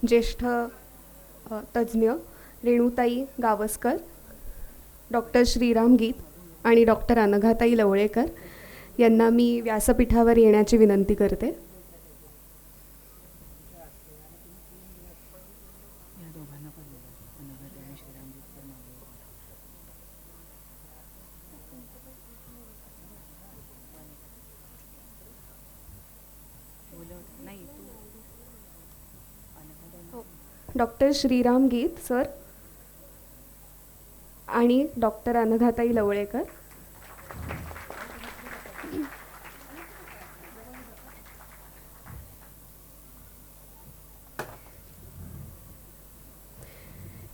ज्येष्ठ तज्ज्ञ रेणुताई गावस्कर, डॉक्टर श्रीराम गीत आणि डॉक्टर अनघाताई लवळेकर यांना मी व्यासपीठावर येण्याची विनंती करते. डॉक्टर श्रीराम गीत सर आणि डॉक्टर अनघाताई लवळेकर.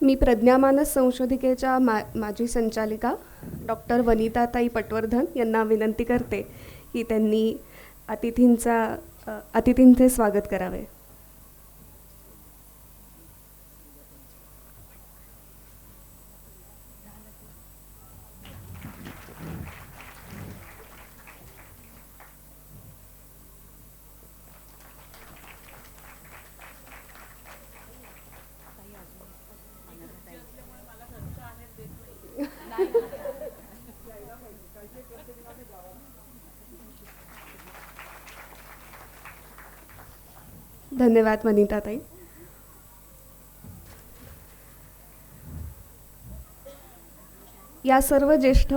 मी प्रज्ञामानस संशोधिकेच्या माजी संचालिका डॉक्टर वनिताताई पटवर्धन यांना विनंती करते की त्यांनी अतिथींचे स्वागत करावे. धन्यवाद वनिताताई. या सर्व ज्येष्ठ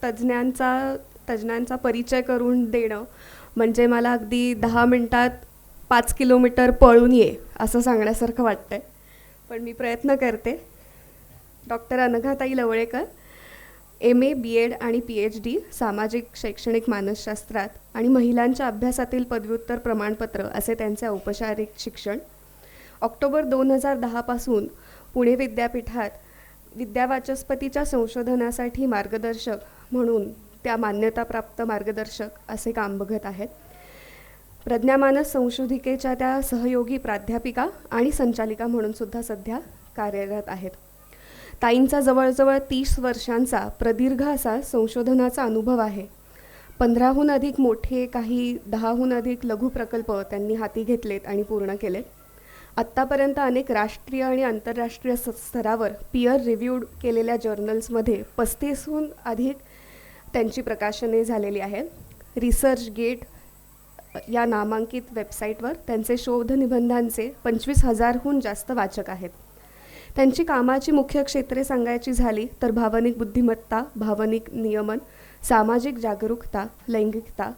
तज्ज्ञांचा परिचय करून देणं म्हणजे मला अगदी 10 मिनिटात 5 किलोमीटर पळून ये असं सांगण्यासारखं वाटतंय, पण मी प्रयत्न करते. डॉक्टर अनघाताई लवळेकर MA BEd आणि PhD सामाजिक शैक्षणिक मानसशास्त्रात आणि महिलांच्या अभ्यासातील पदव्युत्तर प्रमाणपत्र असे त्यांचे औपचारिक शिक्षण. ऑक्टोबर 2010 पासून पुणे विद्यापीठात विद्यावाचस्पतीच्या संशोधनासाठी मार्गदर्शक म्हणून त्या मान्यताप्राप्त मार्गदर्शक असे काम बघत आहेत. प्रज्ञामानस संशोधिकेच्या त्या सहयोगी प्राध्यापिका आणि संचालिका म्हणून सुद्धा सध्या कार्यरत आहेत. ताईंचा जवळजवळ 30 वर्षांचा प्रदीर्घ असा संशोधनाचा अनुभव आहे. 15हून अधिक मोठे, काही 10हून अधिक लघु प्रकल्प त्यांनी हाती घेतलेत आणि पूर्ण केलेत. आत्तापर्यंत अनेक राष्ट्रीय आणि आंतरराष्ट्रीय स्तरावर पीअर रिव्ह्यूड केलेल्या जर्नल्समध्ये 35हून अधिक त्यांची प्रकाशने झालेली आहेत. रिसर्च गेट या नामांकित वेबसाईटवर त्यांचे शोधनिबंधांचे 25,000हून जास्त वाचक आहेत. त्यांची कामाची मुख्य क्षेत्रे सांगायची झाली तर भावनिक बुद्धिमत्ता, भावनिक नियमन, सामाजिक जागरूकता, लैंगिकता,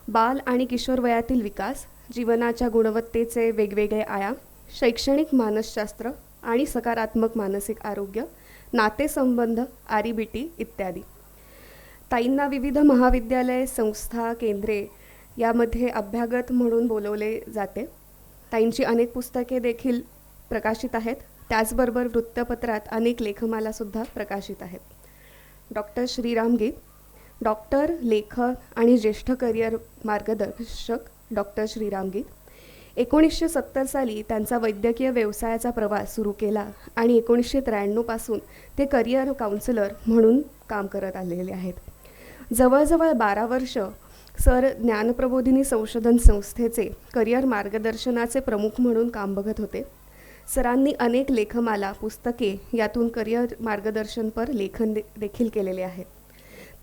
बाल आणि किशोर वयातील विकास, जीवनाच्या गुणवत्तेचे वेगवेगळे आयाम, शैक्षणिक मानसशास्त्र आणि सकारात्मक मानसिक आरोग्य, नातेसंबंध, REBT इत्यादी. ताईंना विविध महाविद्यालये, संस्था, केंद्रे यामध्ये अभ्यागत म्हणून बोलवले जाते. ताईंची अनेक पुस्तके देखील प्रकाशित आहेत. त्याचबरोबर वृत्तपत्रात अनेक लेखमालासुद्धा प्रकाशित आहेत. डॉक्टर श्रीराम गीत डॉक्टर, लेखक आणि ज्येष्ठ करिअर मार्गदर्शक डॉक्टर श्रीराम गीत 1970 साली त्यांचा वैद्यकीय व्यवसायाचा प्रवास सुरू केला आणि 1993 पासून ते करिअर काउन्सिलर म्हणून काम करत आलेले आहेत. जवळजवळ 12 वर्ष सर ज्ञानप्रबोधिनी संशोधन संस्थेचे करिअर मार्गदर्शनाचे प्रमुख म्हणून काम बघत होते. सरांनी अनेक लेखमाला, पुस्तके यातून करिअर मार्गदर्शनपर लेखन देखील केलेले आहे.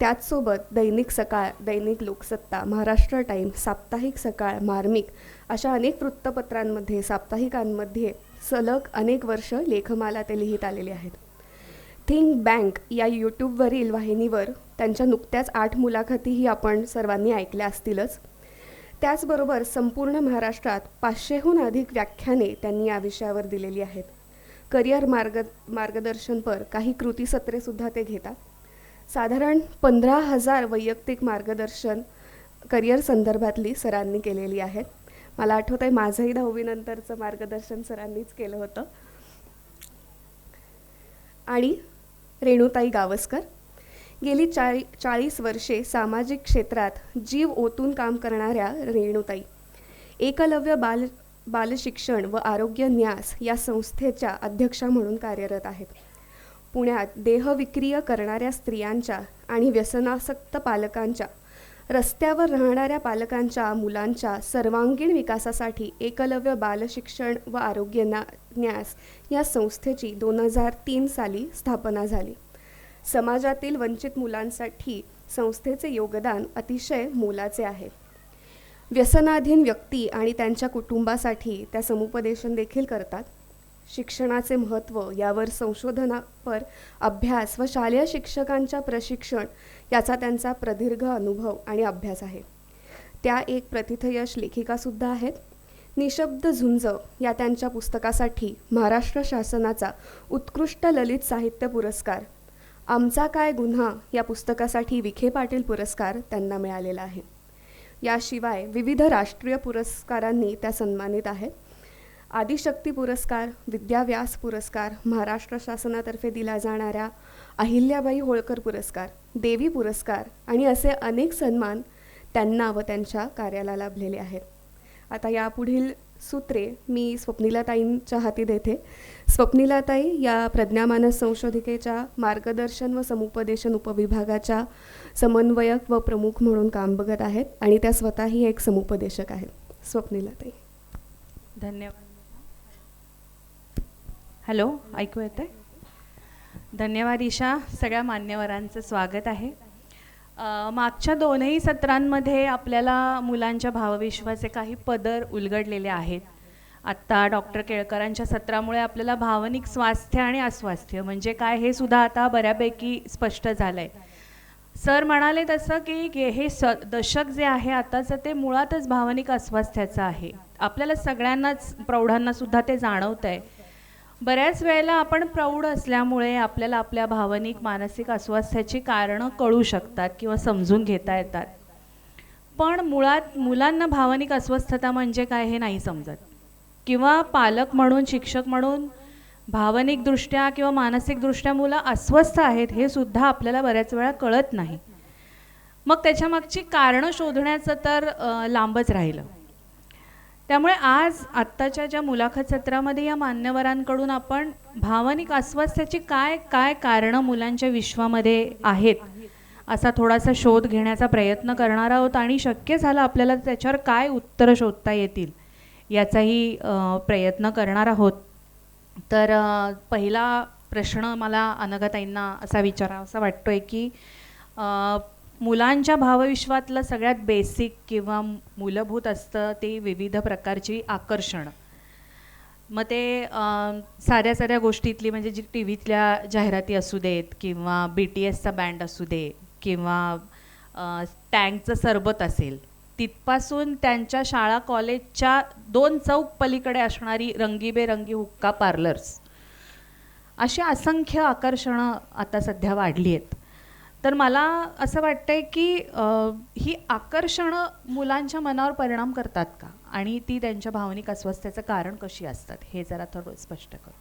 त्याचसोबत दैनिक सकाळ, दैनिक लोकसत्ता, महाराष्ट्र टाइम्स, साप्ताहिक सकाळ, मार्मिक अशा अनेक वृत्तपत्रांमध्ये, साप्ताहिकांमध्ये सलग अनेक वर्ष लेखमाला ते लिहित आलेले आहेत. थिंक बँक या यूट्यूबवरील वाहिनीवर त्यांच्या नुकत्याच 8 मुलाखतीही आपण सर्वांनी ऐकल्या असतीलच. त्याचबरोबर संपूर्ण महाराष्ट्रात 500हून अधिक व्याख्याने त्यांनी या विषयावर दिलेली आहेत. करिअर मार्गदर्शनपर काही कृतीसत्रेसुद्धा ते घेतात. साधारण 15,000 वैयक्तिक मार्गदर्शन करिअर संदर्भातली सरांनी केलेली आहेत. मला आठवत आहे माझंही 10वी नंतरचं मार्गदर्शन सरांनीच केलं होतं. आणि रेणुताई गावस्कर गेली 40 वर्षे सामाजिक क्षेत्रात जीव ओतून काम करणाऱ्या रेणुताई एकलव्य बालशिक्षण व आरोग्य न्यास या संस्थेच्या अध्यक्षा म्हणून कार्यरत आहेत. पुण्यात देहविक्रिय करणाऱ्या स्त्रियांच्या आणि व्यसनासक्त पालकांच्या रस्त्यावर राहणाऱ्या पालकांच्या मुलांच्या सर्वांगीण विकासासाठी एकलव्य बालशिक्षण व आरोग्य न्यास या संस्थेची 2003 साली स्थापना झाली. समाजातील वंचित मुलांसाठी संस्थेचे योगदान अतिशय मोलाचे आहे. व्यसनाधीन व्यक्ती आणि त्यांच्या कुटुंबासाठी त्या समुपदेशन देखील करतात. शिक्षणाचे महत्त्व यावर संशोधनापर अभ्यास व शालेय शिक्षकांच्या प्रशिक्षण याचा त्यांचा प्रदीर्घ अनुभव आणि अभ्यास आहे. त्या एक प्रथितयश लेखिकासुद्धा आहेत. निशब्द झुंज या त्यांच्या पुस्तकासाठी महाराष्ट्र शासनाचा उत्कृष्ट ललित साहित्य पुरस्कार, आमचा काय गुन्हा या पुस्तकासाठी विखे पाटील पुरस्कार त्यांना मिळालेला आहे. याशिवाय विविध राष्ट्रीय पुरस्कारांनी त्या सन्मानित आहेत. आदिशक्ती पुरस्कार, विद्याव्यास पुरस्कार, महाराष्ट्र शासनातर्फे दिला जाणाऱ्या अहिल्याबाई होळकर पुरस्कार, देवी पुरस्कार आणि असे अनेक सन्मान त्यांना व त्यांच्या कार्याला लाभलेले आहेत. आता यापुढील सूत्रे मी स्वप्निलाताईंच्या हाती देते. स्वप्निलाताई या प्रज्ञामानस संशोधिकेच्या मार्गदर्शन व समुपदेशन उपविभागाच्या समन्वयक व प्रमुख म्हणून काम बघत आहेत आणि त्या स्वतःही एक समुपदेशक आहेत. स्वप्निलाताई. धन्यवाद. हॅलो, ऐकू येतंय? धन्यवाद ईशा. सगळ्या मान्यवरांचं स्वागत आहे. मागच्या दोनही सत्रांमध्ये आपल्याला मुलांच्या भावविश्वाचे काही पदर उलगडलेले आहेत. आत्ता डॉक्टर केळकरांच्या सत्रामुळे आपल्याला भावनिक स्वास्थ्य आणि अस्वास्थ्य म्हणजे काय हे सुद्धा आता बऱ्यापैकी स्पष्ट झालं आहे. सर म्हणाले तसं की हे दशक जे आहे आताचं ते मुळातच भावनिक अस्वास्थ्याचं आहे. आपल्याला सगळ्यांनाच, प्रौढांनासुद्धा ते जाणवतं आहे. बऱ्याच वेळेला आपण प्रौढ असल्यामुळे आपल्याला आपल्या भावनिक मानसिक अस्वास्थ्याची कारणं कळू शकतात किंवा समजून घेता येतात. पण मुळात मुलांना भावनिक अस्वस्थता म्हणजे काय हे नाही समजत, किंवा पालक म्हणून, शिक्षक म्हणून भावनिकदृष्ट्या किंवा मानसिकदृष्ट्या मुलं अस्वस्थ आहेत हे सुद्धा आपल्याला बऱ्याच वेळा कळत नाही. मग त्याच्यामागची कारणं शोधण्याचं तर लांबच राहिलं. त्यामुळे आज आत्ताच्या ज्या मुलाखत सत्रामध्ये या मान्यवरांकडून आपण भावनिक अस्वास्थ्याची काय काय कारणं मुलांच्या विश्वामध्ये आहेत असा थोडासा शोध घेण्याचा प्रयत्न करणार आहोत आणि शक्य झालं आपल्याला त्याच्यावर काय उत्तरं शोधता येतील याचाही प्रयत्न करणार आहोत. तर पहिला प्रश्न मला अनघाताईंना असा विचारावासा वाटतोय की मुलांच्या भावविश्वातलं सगळ्यात बेसिक किंवा मूलभूत असतं ते विविध प्रकारची आकर्षण. मग ते साध्या साध्या गोष्टीतली म्हणजे जी टी व्हीतल्या जाहिराती असू देत किंवा BTSचा बँड असू दे किंवा टँकचं सरबत असेल, तिथपासून त्यांच्या शाळा कॉलेजच्या 2 चौक पलीकडे असणारी रंगीबेरंगी हुक्का पार्लर्स, अशी असंख्य आकर्षणं आता सध्या वाढली आहेत. तर मला असं वाटतंय की ही आकर्षणं मुलांच्या मनावर परिणाम करतात का आणि ती त्यांच्या भावनिक अस्वस्थतेचं कारण कशी असतात हे जरा थोडं स्पष्ट करू.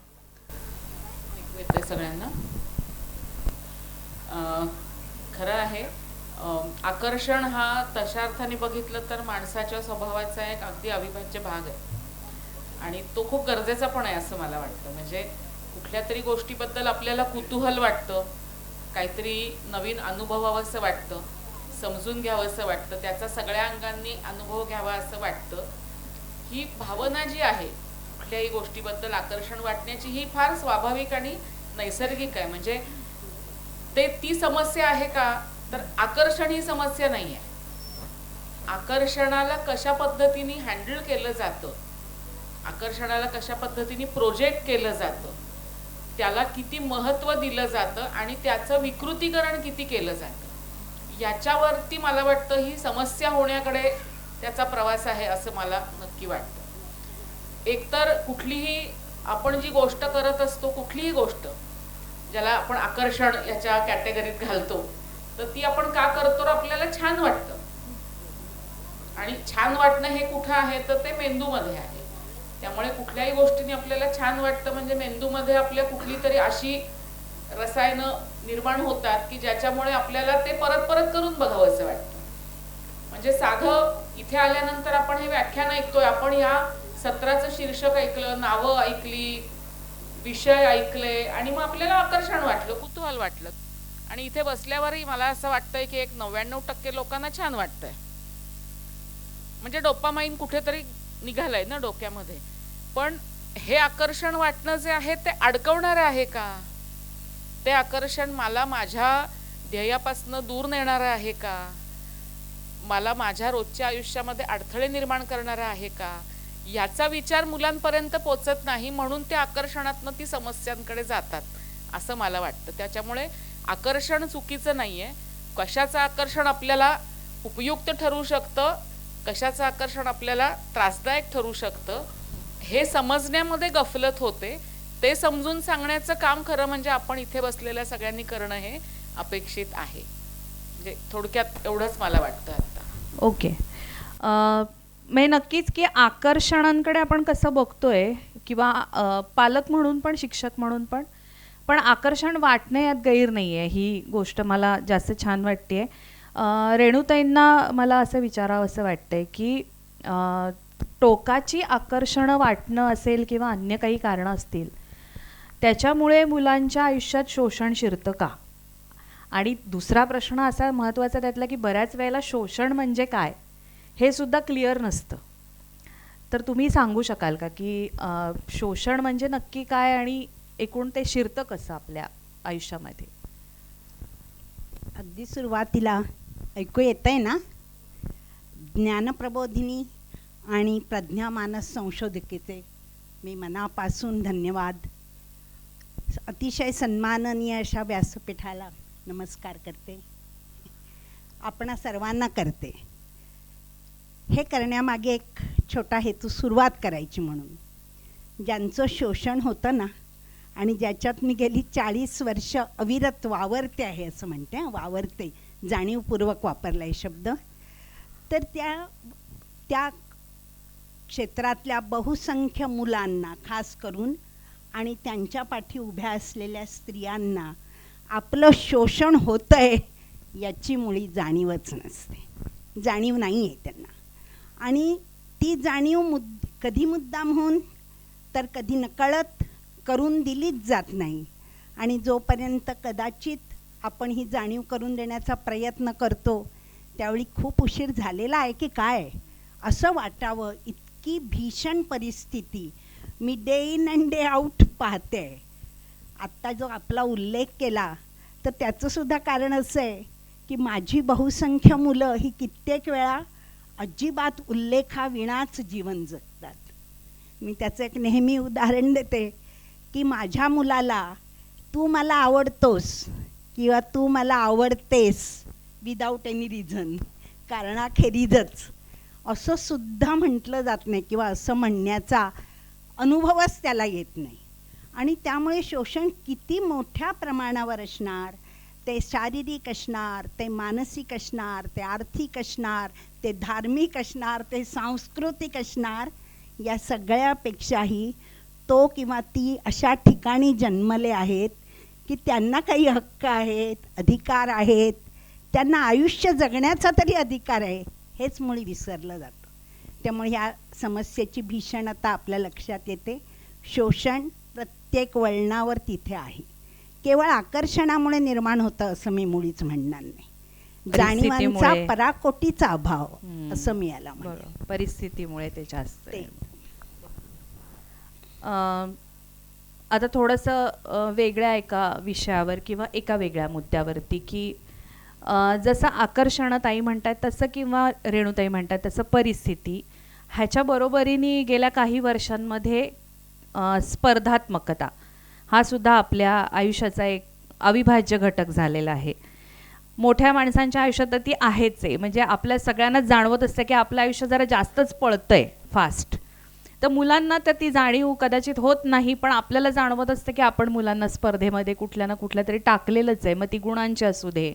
ऐकू येतंय सगळ्यांना? खरं आहे, आकर्षण हा तशा अर्थाने बघितलं तर माणसाच्या स्वभावाचा एक अगदी अविभाज्य भाग आहे आणि तो खूप गरजेचा पण आहे असं मला वाटतं. म्हणजे कुठल्या तरी गोष्टीबद्दल आपल्याला कुतूहल वाटतं, काहीतरी नवीन अनुभवावंसं वाटतं, समजून घ्यावंसं वाटतं, त्याचा सगळ्या अंगांनी अनुभव घ्यावा असं वाटतं. ही भावना जी आहे कुठल्याही गोष्टीबद्दल आकर्षण वाटण्याची ही फार स्वाभाविक आणि नैसर्गिक आहे. म्हणजे ते ती समस्या आहे का, तर आकर्षण ही समस्या नाही आहे. आकर्षणाला कशा पद्धतीने हँडल केलं जातं, आकर्षणाला कशा पद्धतीने प्रोजेक्ट केलं जातं, त्याला किती महत्त्व दिलं जातं आणि त्याचं विकृतीकरण किती केलं जातं, याच्यावरती मला वाटतं ही समस्या होण्याकडे त्याचा प्रवास आहे असं मला नक्की वाटतं. एकतर कुठलीही आपण जी गोष्ट करत असतो, कुठलीही गोष्ट ज्याला आपण आकर्षण याच्या कॅटेगरीत घालतो, तर ती आपण का करतो, तर आपल्याला छान वाटतं. आणि छान वाटणं हे कुठं आहे, तर ते मेंदूमध्ये आहे. त्यामुळे कुठल्याही गोष्टीने आपल्याला छान वाटतं म्हणजे मेंदूमध्ये आपल्या कुठली तरी अशी रसायनं निर्माण होतात की ज्याच्यामुळे आपल्याला ते परत परत करून बघावं असं वाटतं. म्हणजे साधं इथे आल्यानंतर आपण हे व्याख्यान ऐकतोय, आपण या सत्राचं शीर्षक ऐकलं, नावं ऐकली, विषय ऐकले आणि मग आपल्याला आकर्षण वाटलं, कुतूहल वाटलं. आणि इथे बसल्यावरही मला असं वाटतंय की एक 99% लोकांना छान वाटतंय. म्हणजे डोपामाइन कुठेतरी निघालंय ना डोक्यामध्ये. पण हे आकर्षण वाटणं जे आहे ते अडकवणारं आहे का? ते आकर्षण मला माझ्या ध्येयापासून दूर नेणारं आहे का? मला माझ्या रोजच्या आयुष्यामध्ये अडथळे निर्माण करणारं आहे का? याचा विचार मुलांपर्यंत पोचत नाही, म्हणून ते आकर्षणातनं ती समस्यांकडे जातात असं मला वाटतं. त्याच्यामुळे आकर्षण चुकीचं नाहीये. कशाचं आकर्षण आपल्याला उपयुक्त ठरू शकतं, कशाचं आकर्षण आपल्याला त्रासदायक ठरू शकतं, हे समजण्यामध्ये गफलत होते. ते समजून सांगण्याचं काम खरं म्हणजे आपण इथे बसलेल्या सगळ्यांनी करणं हे अपेक्षित आहे. म्हणजे थोडक्यात एवढंच मला वाटतं आता. ओके. म्हणजे नक्कीच की आकर्षणांकडे आपण कसं बघतोय किंवा पालक म्हणून पण शिक्षक म्हणून पण आकर्षण वाटणं यात गैर नाही आहे, ही गोष्ट मला जास्त छान वाटते. रेणुताईंना मला असं विचारावं असं वाटतंय की टोकाची आकर्षणं वाटणं असेल किंवा अन्य काही कारणं असतील, त्याच्यामुळे मुलांच्या आयुष्यात शोषण शिरतं का? आणि दुसरा प्रश्न असा महत्त्वाचा त्यातला की बऱ्याच वेळेला शोषण म्हणजे काय हे सुद्धा क्लिअर नसतं. तर तुम्ही सांगू शकाल का की शोषण म्हणजे नक्की काय आणि एकूण ते शिरतं कसं आपल्या आयुष्यामध्ये? अगदी सुरुवातीला ऐकू येतंय ना? ज्ञानप्रबोधिनी आणि प्रज्ञा मानस संशोधकेचे मी मनापासून धन्यवाद. अतिशय सन्माननीय अशा व्यासपीठाला नमस्कार करते. आपणा सर्वांना करते. हे करण्यामागे एक छोटा हेतू, सुरुवात करायची म्हणून. ज्यांचं शोषण होतं ना आणि ज्याच्यात मी गेली 40 वर्ष अविरत वावरते आहे असं म्हणते, वावरते, जाणीवपूर्वक वापरला आहे शब्द. तर त्या क्षेत्रातल्या बहुसंख्य मुलांना खास करून आणि त्यांच्या पाठी उभ्या असलेल्या स्त्रियांना आपलं शोषण होतंय याची मुळी जाणीवच नसते. जाणीव नाही आहे त्यांना. आणि ती जाणीव कधी मुद्दाम होऊन तर कधी नकळत करून दिलीच जात नाही. आणि जोपर्यंत कदाचित आपण ही जाणीव करून देण्याचा प्रयत्न करतो त्यावेळी खूप उशीर झालेला आहे की काय असं वाटावं, इतकी भीषण परिस्थिती मी day in and day out पाहते. आत्ता जो आपला उल्लेख केला तर त्याचंसुद्धा कारण असं आहे की माझी बहुसंख्य मुलं ही कित्येक वेळा अजिबात उल्लेखाविनाच जीवन जगतात. मी त्याचं एक नेहमी उदाहरण देते की माझ्या मुलाला तू मला आवडतोस किंवा तू मला आवडतेस विदाऊट एनी रिझन, कारणाखेरीजच, असं सुद्धा म्हटलं जात नाही किंवा असं म्हणण्याचा अनुभवच त्याला येत नाही. आणि त्यामुळे शोषण किती मोठ्या प्रमाणावर असणार, ते शारीरिक असणार, ते मानसिक असणार, ते आर्थिक असणार, ते धार्मिक असणार, ते सांस्कृतिक असणार. या सगळ्यापेक्षाही तो किंवा ती अशा ठिकाणी जन्मले आहेत की त्यांना काही हक्क आहेत, अधिकार आहेत, त्यांना आयुष्य जगण्याचा तरी अधिकार आहे, हेच मुळी विसरलं जातं. त्यामुळे ह्या समस्येची भीषणता आपल्या लक्षात येते. शोषण प्रत्येक वळणावर तिथे आहे. केवळ आकर्षणामुळे निर्माण होतं असं मी मुळीच म्हणणार नाही. जाणीवांचा पराकोटीचा अभाव असं मी याला म्हणते. परिस्थितीमुळे ते जास्त. आता थोडंसं वेगळ्या एका विषयावर किंवा एका वेगळ्या मुद्द्यावरती की जसं आकर्षण ताई म्हणतात तसं किंवा रेणुताई म्हणतात तसं परिस्थिती, ह्याच्या बरोबरीने गेल्या काही वर्षांमध्ये स्पर्धात्मकता हा सुद्धा आपल्या आयुष्याचा एक अविभाज्य घटक झालेला आहे. मोठ्या माणसांच्या आयुष्यात ती आहेच आहे. म्हणजे आपल्या सगळ्यांनाच जाणवत असतं की आपलं आयुष्य जरा जास्तच पळतंय फास्ट. तर मुलांना तर ती जाणीव कदाचित होत नाही, पण आपल्याला जाणवत असतं की आपण मुलांना स्पर्धेमध्ये कुठल्या ना कुठल्या तरी टाकलेलंच आहे. मग ती गुणांची असू दे,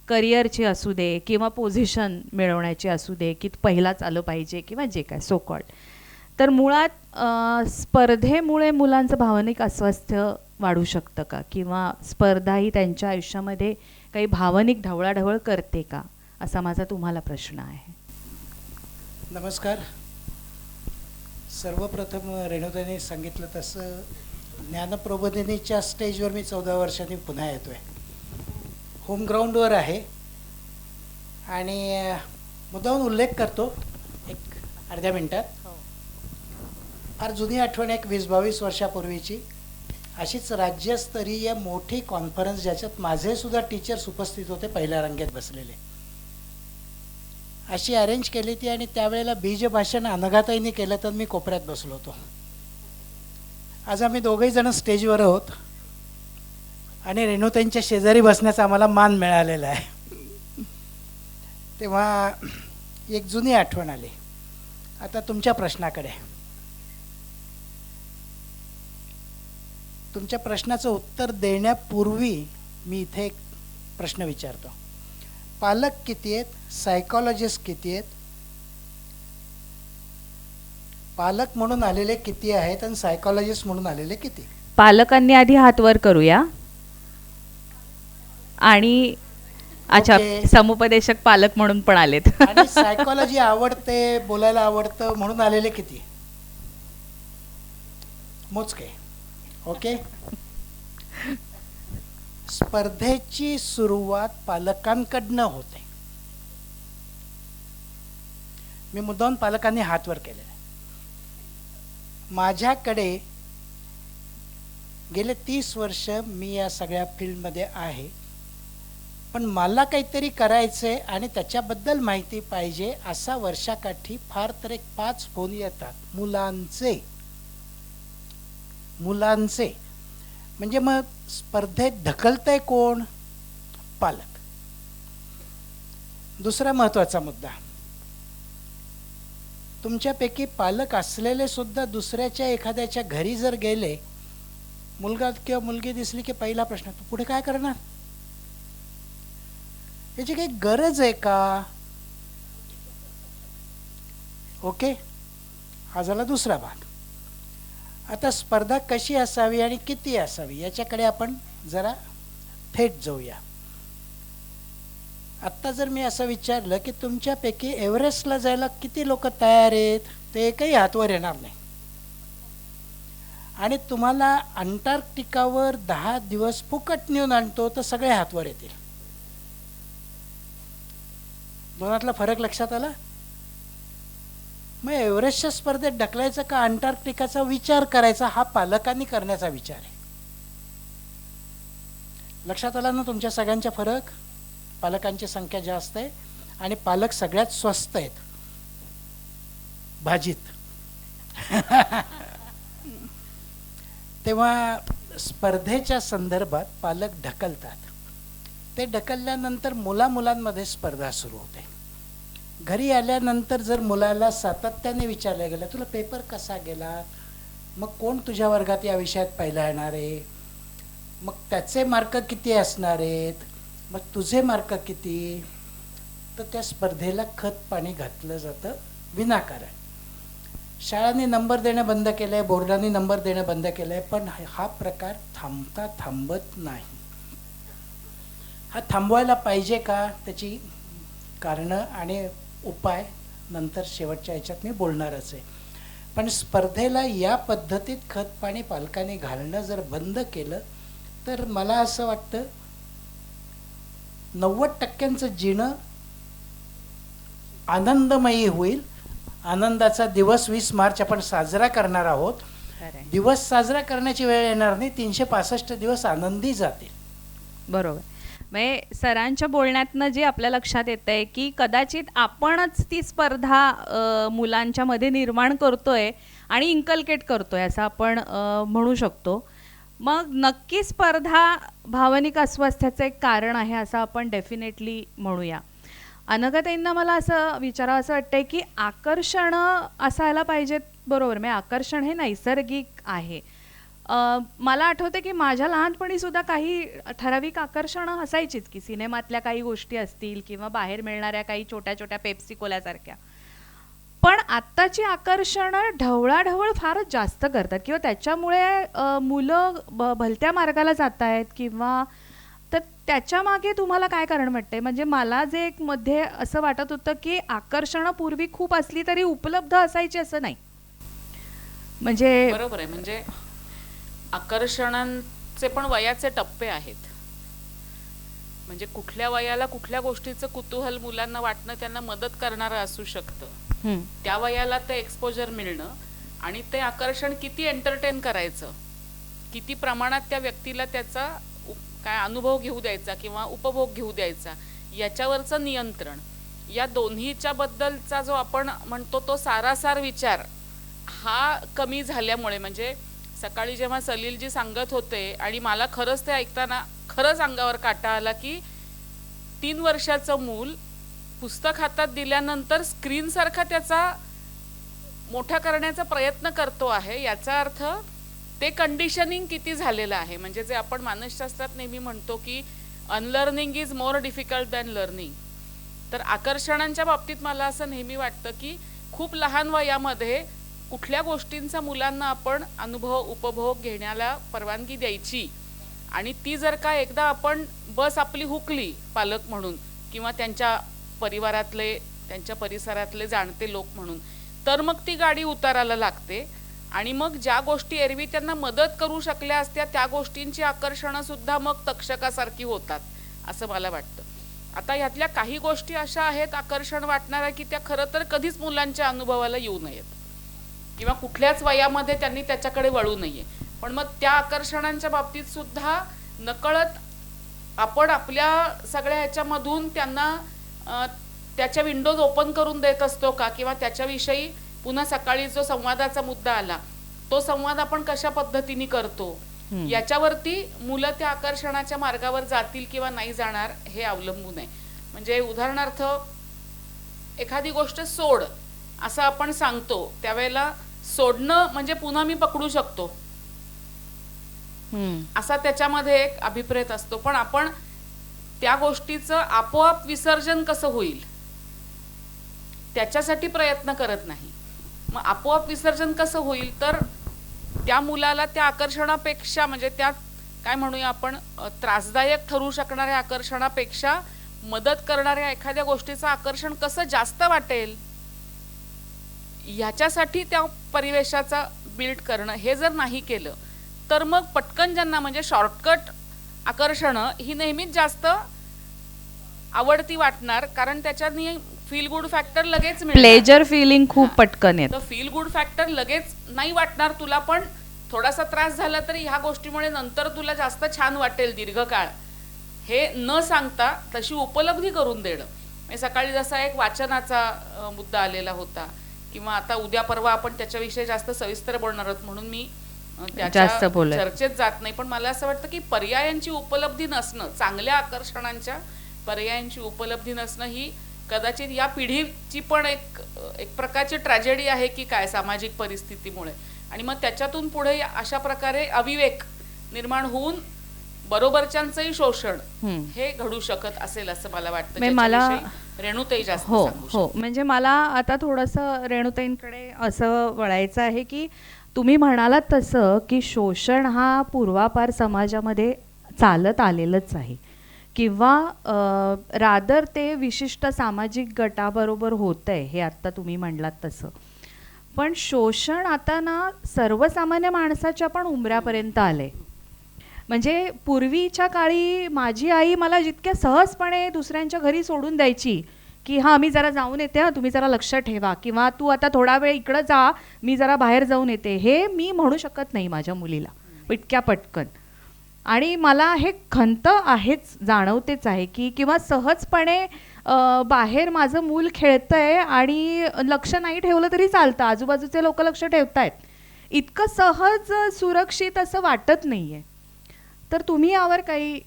करिअरची असू दे किंवा पोझिशन मिळवण्याची असू दे की पहिलाच आलं पाहिजे किंवा जे काय सो कॉल्ड. तर मुळात स्पर्धेमुळे मुलांचं भावनिक अस्वास्थ्य वाढू शकतं का, किंवा स्पर्धा ही त्यांच्या आयुष्यामध्ये काही भावनिक ढवळाढवळ करते का, असा माझा तुम्हाला प्रश्न आहे. नमस्कार. सर्वप्रथम रेणुताईंनी सांगितलं तसं ज्ञानप्रबोधिनीच्या स्टेजवर मी 14 वर्षांनी पुन्हा येतो आहे. होम ग्राउंडवर आहे आणि मुद्दाहून उल्लेख करतो एक अर्ध्या मिनटात. फार जुनी आठवण, एक 20-22 वर्षापूर्वीची अशीच राज्यस्तरीय मोठी कॉन्फरन्स, ज्याच्यात माझे सुद्धा टीचर्स उपस्थित होते, पहिल्या रांगेत बसलेले. अशी अरेंज केली ती आणि त्यावेळेला बीजभाषण अनघाताईंनी केलं, तर मी कोपऱ्यात बसलो होतो. आज आम्ही दोघंही जण स्टेजवर आहोत आणि रेणुताईंच्या शेजारी बसण्याचा आम्हाला मान मिळालेला आहे. तेव्हा एक जुनी आठवण आली. आता तुमच्या प्रश्नाकडे. तुमच्या प्रश्नाचं उत्तर देण्यापूर्वी मी इथे एक प्रश्न विचारतो. पालक किती आहेत, सायकॉलॉजिस्ट किती आहेत, पालक म्हणून आलेले किती आहेत आणि सायकॉलॉजिस्ट म्हणून आलेले किती? पालकांनी आधी हात वर करूया. आणि अच्छा, ओके. समुपदेशक पालक म्हणून पण आलेत. आणि सायकॉलॉजी आवडते, बोलायला आवडतं म्हणून आलेले किती? मोजके. ओके. स्पर्धेची सुरुवात पालकांकडनं होते. मी मुद्दाम पालकांनी हात वर केलेला आहे. माझ्याकडे गेले 30 वर्ष मी या सगळ्या फील्डमध्ये आहे, पण मला काहीतरी करायचंय आणि त्याच्याबद्दल माहिती पाहिजे असा वर्षाकाठी फार तर एक 5 फोन येतात मुलांचे. म्हणजे मग स्पर्धेत ढकलतंय कोण? पालक. दुसरा महत्त्वाचा मुद्दा, तुमच्यापैकी पालक असलेले सुद्धा दुसऱ्याच्या एखाद्याच्या घरी जर गेले, मुलगा किंवा मुलगी दिसली की पहिला प्रश्न, तू पुढे काय करणार? याची काही गरज आहे का? ओके. हा झाला दुसरा भाग. आता स्पर्धा कशी असावी आणि किती असावी याच्याकडे आपण जरा थेट जाऊया. आत्ता जर मी असं विचारलं की तुमच्यापैकी एव्हरेस्टला जायला किती लोक तयार आहेत, ते एकही हातवर येणार नाही. आणि तुम्हाला अंटार्क्टिकावर 10 दिवस फुकट नेऊन आणतो तर सगळे हातवर येतील. दोनातला फरक लक्षात आला? मग एव्हरेस्टच्या स्पर्धेत ढकलायचं का अंटार्क्टिकाचा विचार करायचा, हा पालकांनी करण्याचा विचार आहे. लक्षात आला ना तुमच्या सगळ्यांचा फरक? पालकांची संख्या जास्त आहे आणि पालक सगळ्यात स्वस्त आहेत भाजीत. तेव्हा स्पर्धेच्या संदर्भात पालक ढकलतात. ते ढकलल्यानंतर मुलांमध्ये स्पर्धा सुरू होते. घरी आल्यानंतर जर मुलाला सातत्याने विचारलं गेलं, तुला पेपर कसा गेला, मग कोण तुझ्या वर्गात या विषयात पहिला येणार आहे, मग त्याचे मार्क किती असणार आहेत, मग तुझे मार्क किती, तर त्या स्पर्धेला खत पाणी घातलं जातं विनाकारण. शाळांनी नंबर देणं बंद केलं आहे, बोर्डांनी नंबर देणं बंद केलं आहे, पण हा प्रकार थांबत नाही. हा थांबवायला पाहिजे का? त्याची कारणं आणि उपाय नंतर शेवटच्या ह्याच्यात मी बोलणारच आहे. पण स्पर्धेला या पद्धतीत खत पाणी पालकांनी घालणं जर बंद केलं तर मला असं वाटतं 90% जीणं आनंदमयी होईल. आनंदाचा दिवस 20 मार्च आपण साजरा करणार आहोत. दिवस साजरा करण्याची वेळ येणार नाही, 365 दिवस आनंदी जातील. बरोबर. म्हणजे सरांच्या बोलण्यातनं जे आपल्या लक्षात येत आहे की कदाचित आपणच ती स्पर्धा मुलांच्या मध्ये निर्माण करतोय आणि इन्कल्केट करतोय असं आपण म्हणू शकतो. मग नक्की स्पर्धा भावनिक अस्वास्थ्याचं एक कारण आहे असं आपण डेफिनेटली म्हणूया. अनघाताईंना मला असं विचारावं असं वाटतंय की आकर्षण असायला पाहिजेत. बरोबर. म्हणजे आकर्षण हे नैसर्गिक आहे. मला आठवते की माझ्या लहानपणी सुद्धा काही ठराविक आकर्षणं असायचीच की सिनेमातल्या काही गोष्टी असतील किंवा बाहेर मिळणाऱ्या काही छोट्या छोट्या पेप्सी कोल्यासारख्या. पण आत्ताची आकर्षणं ढवळाढवळ फारच जास्त करतात किंवा त्याच्यामुळे मुलं भलत्या मार्गाला जात आहेत किंवा तर त्याच्या मागे तुम्हाला काय कारण वाटतंय? म्हणजे मला जे एक मध्ये असं वाटत होतं की आकर्षणं पूर्वी खूप असली तरी उपलब्ध असायची असं नाही. म्हणजे बरोबर आहे. म्हणजे आकर्षणांचे पण वयाचे टप्पे आहेत. म्हणजे कुठल्या वयाला कुठल्या गोष्टीचं कुतूहल मुलांना वाटणं त्यांना मदत करणारं असू शकतं. त्या वयाला ते एक्सपोजर मिळणं आणि ते आकर्षण किती एंटरटेन करायचं, किती प्रमाणात त्या व्यक्तीला त्याचा काय अनुभव घेऊ द्यायचा किंवा उपभोग घेऊ द्यायचा, याच्यावरचं नियंत्रण, या दोन्हीच्या बद्दलचा जो आपण म्हणतो तो सारासार विचार हा कमी झाल्यामुळे, म्हणजे सकाळी जेव्हा सलीलजी सांगत होते आणि मला खरंच ते ऐकताना खरंच अंगावर काटा आला की 3 वर्षाचं मूल पुस्तक हातात दिल्यानंतर स्क्रीनसारखा त्याचा मोठा करण्याचा प्रयत्न करतो आहे, याचा अर्थ ते कंडिशनिंग किती झालेलं आहे. म्हणजे जे आपण मानसशास्त्रात नेहमी म्हणतो की unlearning is more difficult than learning, तर आकर्षणांच्या बाबतीत मला असं नेहमी वाटतं की खूप लहान वयामध्ये कुठल्या गोष्टींचा मुलांना आपण अनुभव उपभोग घेण्याला परवानगी द्यायची, आणि ती जर का एकदा आपण बस आपली हुकली पालक म्हणून किंवा त्यांच्या परिवारातले त्यांच्या परिसरातले जाणते लोक म्हणून, तर मग ती गाडी उताराला लागते आणि मग ज्या गोष्टी एरवी त्यांना मदत करू शकल्या असत्या त्या गोष्टींची आकर्षणं सुद्धा मग तक्षकासारखी होतात असं मला वाटतं. आता ह्यातल्या काही गोष्टी अशा आहेत आकर्षण वाटणाऱ्या की त्या खरं तर कधीच मुलांच्या अनुभवाला येऊ नयेत किंवा कुठल्याच वयामध्ये त्यांनी त्याच्याकडे वळू नये, पण मग त्या आकर्षणांच्या बाबतीत सुद्धा नकळत आपण आपल्या सगळ्या ह्याच्यामधून त्यांना त्याच्या विंडोज ओपन करून देत असतो का, किंवा त्याच्याविषयी पुन्हा सकाळी जो संवादाचा मुद्दा आला तो संवाद आपण कशा पद्धतीने करतो याच्यावरती मुलं त्या आकर्षणाच्या मार्गावर जातील किंवा नाही जाणार हे अवलंबून आहे. म्हणजे उदाहरणार्थ एखादी गोष्ट सोड असं आपण सांगतो त्यावेळेला सोडणं म्हणजे पुन्हा मी पकडू शकतो असा त्याच्यामध्ये एक अभिप्रेत असतो, पण आपण त्या गोष्टीचं आपोआप विसर्जन कसं होईल त्याच्यासाठी प्रयत्न करत नाही. मग आपोआप विसर्जन कसं होईल, तर त्या मुलाला त्या आकर्षणापेक्षा म्हणजे त्या काय म्हणूया आपण त्रासदायक ठरू शकणाऱ्या आकर्षणापेक्षा मदत करणाऱ्या एखाद्या गोष्टीचं आकर्षण कसं जास्त वाटेल ह्याच्यासाठी त्या परिवेशाचा बिल्ड करणं, हे जर नाही केलं तर मग पटकन ज्यांना म्हणजे शॉर्टकट आकर्षणं ही नेहमीच जास्त आवडती वाटणार, कारण त्याच्यानी फील गुड फॅक्टर लगेच मिळणार. प्लेजर फिलिंग खूप पटकन येतं. तर फील गुड फॅक्टर लगेच नाही वाटणार तुला, पण थोडासा त्रास झाला तरी ह्या गोष्टीमुळे नंतर तुला जास्त छान वाटेल दीर्घकाळ, हे न सांगता तशी उपलब्धी करून देणं. म्हणजे सकाळी जसा एक वाचनाचा मुद्दा आलेला होता किंवा आता उद्या परवा आपण त्याच्याविषयी जास्त सविस्तर बोलणार आहोत म्हणून मी त्याच्या चर्चेत जात नाही, पण मला असं वाटतं की पर्यायांची उपलब्धी नसणं, चांगल्या आकर्षणांच्या पर्यायांची उपलब्धी नसणं ही कदाचित या पिढीची पण एक प्रकारची ट्रॅजेडी आहे की काय सामाजिक परिस्थितीमुळे, आणि मग त्याच्यातून पुढे अशा प्रकारे अविवेक निर्माण होऊन बरोबरच्यांचंही शोषण हे घडू शकत असेल असं मला वाटतं. मला रेणुताई जास्त हो म्हणजे मला आता थोडंसं रेणुताईंकडे असं वळायचं आहे की तुम्ही म्हणालात तसं की शोषण हा पूर्वापार समाजामध्ये चालत आलेलंच आहे किंवा रादर ते विशिष्ट सामाजिक गटाबरोबर होतं आहे, हे आत्ता तुम्ही म्हणलात तसं. पण शोषण आता ना सर्वसामान्य माणसाच्या पण उंबऱ्यापर्यंत आलंय. म्हणजे पूर्वीच्या काळी माझी आई मला जितक्या सहजपणे दुसऱ्यांच्या घरी सोडून द्यायची की हां मी जरा जाऊन येते, हां तुम्ही जरा लक्ष ठेवा, किंवा तू आता थोडा वेळ इकडं जा मी जरा बाहेर जाऊन येते, हे मी म्हणू शकत नाही माझ्या मुलीला इतक्या पटकन. आणि मला हे खंत आहेच, जाणवतेच आहे की किंवा सहजपणे बाहेर माझं मूल खेळतंय आणि लक्ष नाही ठेवलं तरी चालतं, आजूबाजूचे लोक लक्ष ठेवतायत, इतकं सहज सुरक्षित असं वाटत नाही आहे. तर तुम्ही यावर काही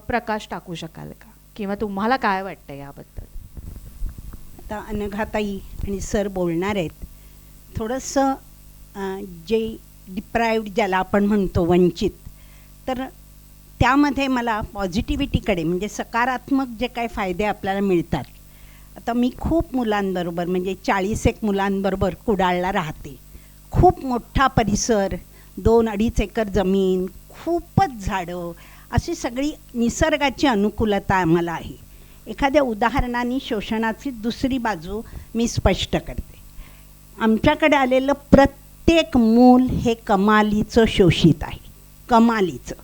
प्रकाश टाकू शकाल का, किंवा तुम्हाला काय वाटतं याबद्दल? आता अनघाताई आणि सर बोलणार आहेत. थोडंसं जे डिप्रायव्ड ज्याला आपण म्हणतो वंचित, तर त्यामध्ये मला पॉझिटिव्हिटीकडे म्हणजे सकारात्मक जे काही फायदे आपल्याला मिळतात. आता मी खूप मुलांबरोबर म्हणजे 40 मुलांबरोबर कुडाळला राहते. खूप मोठा परिसर, 2-2.5 एकर जमीन, खूपच झाडं, अशी सगळी निसर्गाची अनुकूलता आम्हाला आहे. एखाद्या उदाहरणाने शोषणाची दुसरी बाजू मी स्पष्ट करते. आमच्याकडे आलेलं प्रत्येक मूल हे कमालीचं शोषित आहे, कमालीचं.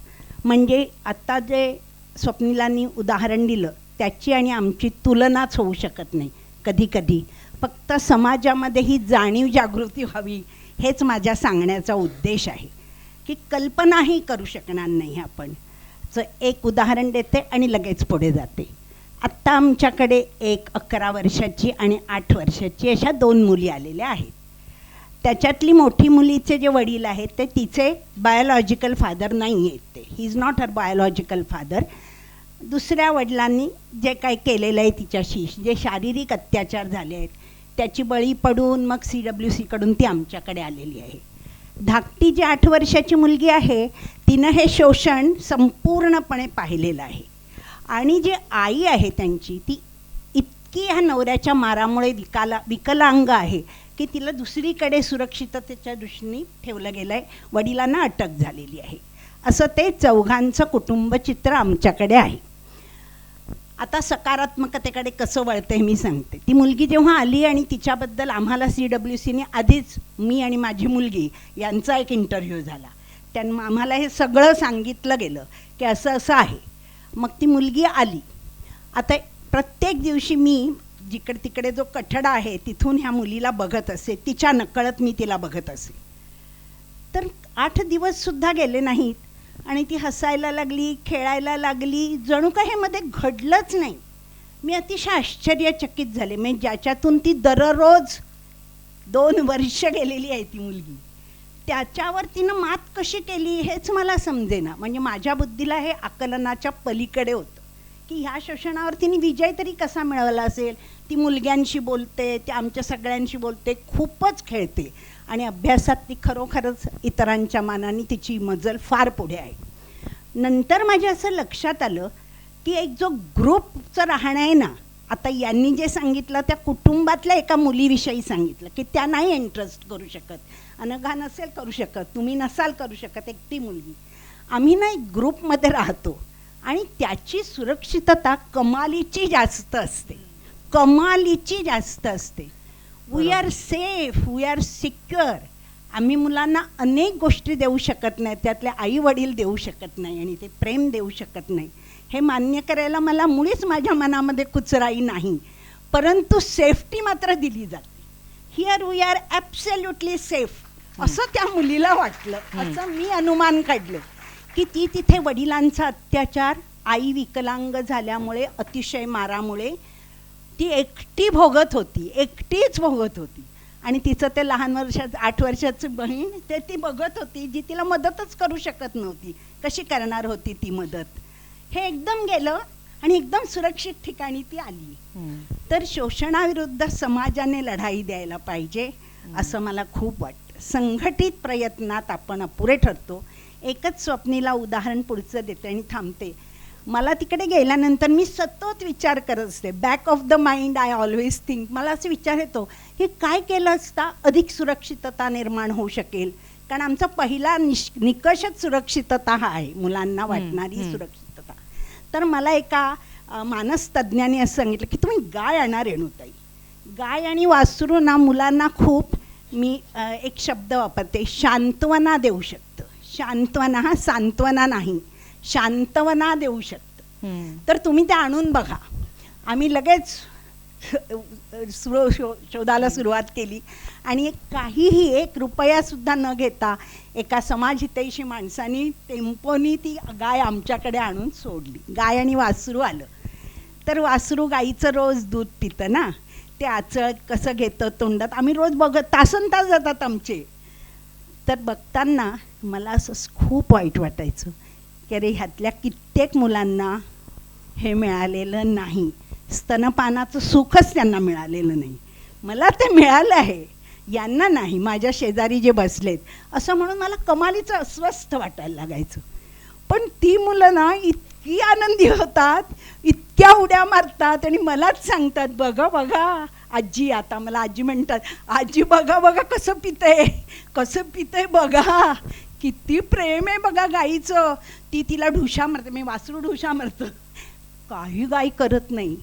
म्हणजे आत्ता जे स्वप्निलांनी उदाहरण दिलं त्याची आणि आमची तुलनाच होऊ शकत नाही कधी कधी. फक्त समाजामध्ये ही जाणीव जागृती व्हावी हेच माझ्या सांगण्याचा उद्देश आहे की कल्पनाही करू शकणार नाही आपण. एक उदाहरण देते आणि लगेच पुढे जाते. आत्ता आमच्याकडे एक 11 वर्षाची आणि 8 वर्षाची अशा 2 मुली आलेल्या आहेत. त्याच्यातली मोठी मुलीचे जे वडील आहेत ते तिचे बायोलॉजिकल फादर नाही आहेत. ते he is not her biological father. दुसऱ्या वडिलांनी जे काही केलेलं आहे तिच्याशी, जे शारीरिक अत्याचार झाले आहेत त्याची बळी पडून मग CWCकडून ती आमच्याकडे आलेली आहे. धाकटी जी 8 वर्षाची मुलगी आहे तिनं हे शोषण संपूर्णपणे पाहिलेलं आहे. आणि जी आई आहे त्यांची ती इतकी ह्या नवऱ्याच्या मारामुळे विकलांग आहे की तिला दुसरीकडे सुरक्षिततेच्या दृष्टीने ठेवलं गेलं आहे. वडिलांना अटक झालेली आहे. असं ते 4घांचं कुटुंबचित्र आमच्याकडे आहे. आता सकारात्मकतेकडे कसं वळतं हे मी सांगते. ती मुलगी जेव्हा आली आणि तिच्याबद्दल आम्हाला CWCने आधीच मी आणि माझी मुलगी यांचा एक इंटरव्ह्यू झाला. त्यांना आम्हाला हे सगळं सांगितलं गेलं की असं असं आहे. मग ती मुलगी आली. आता प्रत्येक दिवशी मी जिकडे तिकडे जो कठडा आहे तिथून ह्या मुलीला बघत असे, तिच्या नकळत मी तिला बघत असे. तर 8 दिवससुद्धा गेले नाहीत आणि ती हसायला लागली, खेळायला लागली, जणू काही हे मध्ये घडलंच नाही. मी अतिशय आश्चर्यचकित झाले. म्हणजे ज्याच्यातून ती दररोज 2 वर्ष गेलेली आहे ती मुलगी, त्याच्यावर तिनं मात कशी केली हेच मला समजेना. म्हणजे माझ्या बुद्धीला हे आकलनाच्या पलीकडे होतं की ह्या शोषणावर तिने विजय तरी कसा मिळवला असेल. ती मुलग्यांशी बोलते, ती आमच्या सगळ्यांशी बोलते, खूपच खेळते आणि अभ्यासात ती खरोखरच इतरांच्या मानाने तिची मजल फार पुढे आहे. नंतर माझ्या असं लक्षात आलं की एक जो ग्रुपचं राहणं आहे ना, आता यांनी जे सांगितलं त्या कुटुंबातल्या एका मुलीविषयी सांगितलं की त्या नाही इंटरेस्ट करू शकत, अनघा नसेल करू शकत, तुम्ही नसाल करू शकत, एकटी मुलगी. आम्ही ना एक ग्रुपमध्ये राहतो आणि त्याची सुरक्षितता कमालीची जास्त असते, कमालीची जास्त असते. We are safe, we are secure. आम्ही मुलांना अनेक गोष्टी देऊ शकत नाही, त्यातले आई वडील देऊ शकत नाही आणि ते प्रेम देऊ शकत नाही. हे मान्य करायला मला मुळीच माझ्या मनामध्ये कुचराई नाही, परंतु सेफ्टी मात्र दिली जाते. Here we are absolutely safe असं त्या मुलीला वाटलं. असं मी अनुमान काढलं की ती तिथे वडिलांचा अत्याचार, आई विकलांग झाल्यामुळे, अतिशय मारामुळे ती एकटी भोगत होती, एकटीच भोगत होती. आणि तिचं ते लहान 8 वर्षाची बहीण ते ती बघत होती, जी तिला मदतच करू शकत नव्हती. कशी करणार होती ती मदत? हे एकदम गेलं आणि एकदम सुरक्षित ठिकाणी ती आली. तर शोषणाविरुद्ध समाजाने लढाई द्यायला पाहिजे असं मला खूप वाटतं. संघटित प्रयत्नात आपण अपुरे ठरतो. एकच स्वप्नीला उदाहरण पुढचं देते आणि थांबते. मला तिकडे गेल्यानंतर मी सतत विचार करत असते. Back of the mind I always think. मला असं विचार येतो की काय केलं असता अधिक सुरक्षितता निर्माण होऊ शकेल. कारण आमचा पहिला निकषच सुरक्षितता हा आहे, मुलांना वाटणारी सुरक्षितता. तर मला एका मानसतज्ञाने असं सांगितलं की तुम्ही गाय आणा रेणुताई. गाय आणि वासरू ना मुलांना खूप, मी एक शब्द वापरते, शांतवना देऊ शकतं. शांतवना, हा सांत्वना नाही, शांतवना देऊ शकतं. तर तुम्ही ते आणून बघा. आम्ही लगेच शोधायला सुरुवात केली आणि काहीही 1 रुपयासुद्धा न घेता एका समाजहितैषी माणसानी टेम्पोनी ती गाय आमच्याकडे आणून सोडली. गाय आणि वासरू आलं. तर वासरू गाईचं रोज दूध पितं ना, ते आचळ कसं घेतं तोंडात, आम्ही रोज बघत, तासनतास जातात आमचे. तर बघताना मला असं खूप वाईट वाटायचं की अरे ह्यातल्या कित्येक मुलांना हे मिळालेलं नाही, स्तनपानाचं सुखच त्यांना मिळालेलं नाही. मला ते मिळालं आहे, यांना नाही. माझ्या शेजारी जे बसलेत असं म्हणून मला कमालीचं अस्वस्थ वाटायला लागायचं. पण ती मुलं ना इतकी आनंदी होतात, इतक्या उड्या मारतात आणि मलाच सांगतात, बघा बघा आजी. आता मला आजी म्हणतात, आजी बघा बघा कसं पितंय, कसं पितंय बघा, किती प्रेम आहे बघा गाईचं. ती तिला ढुशा मारते, मी वासरू ढुशा मारतं. काही गाय करत नाही.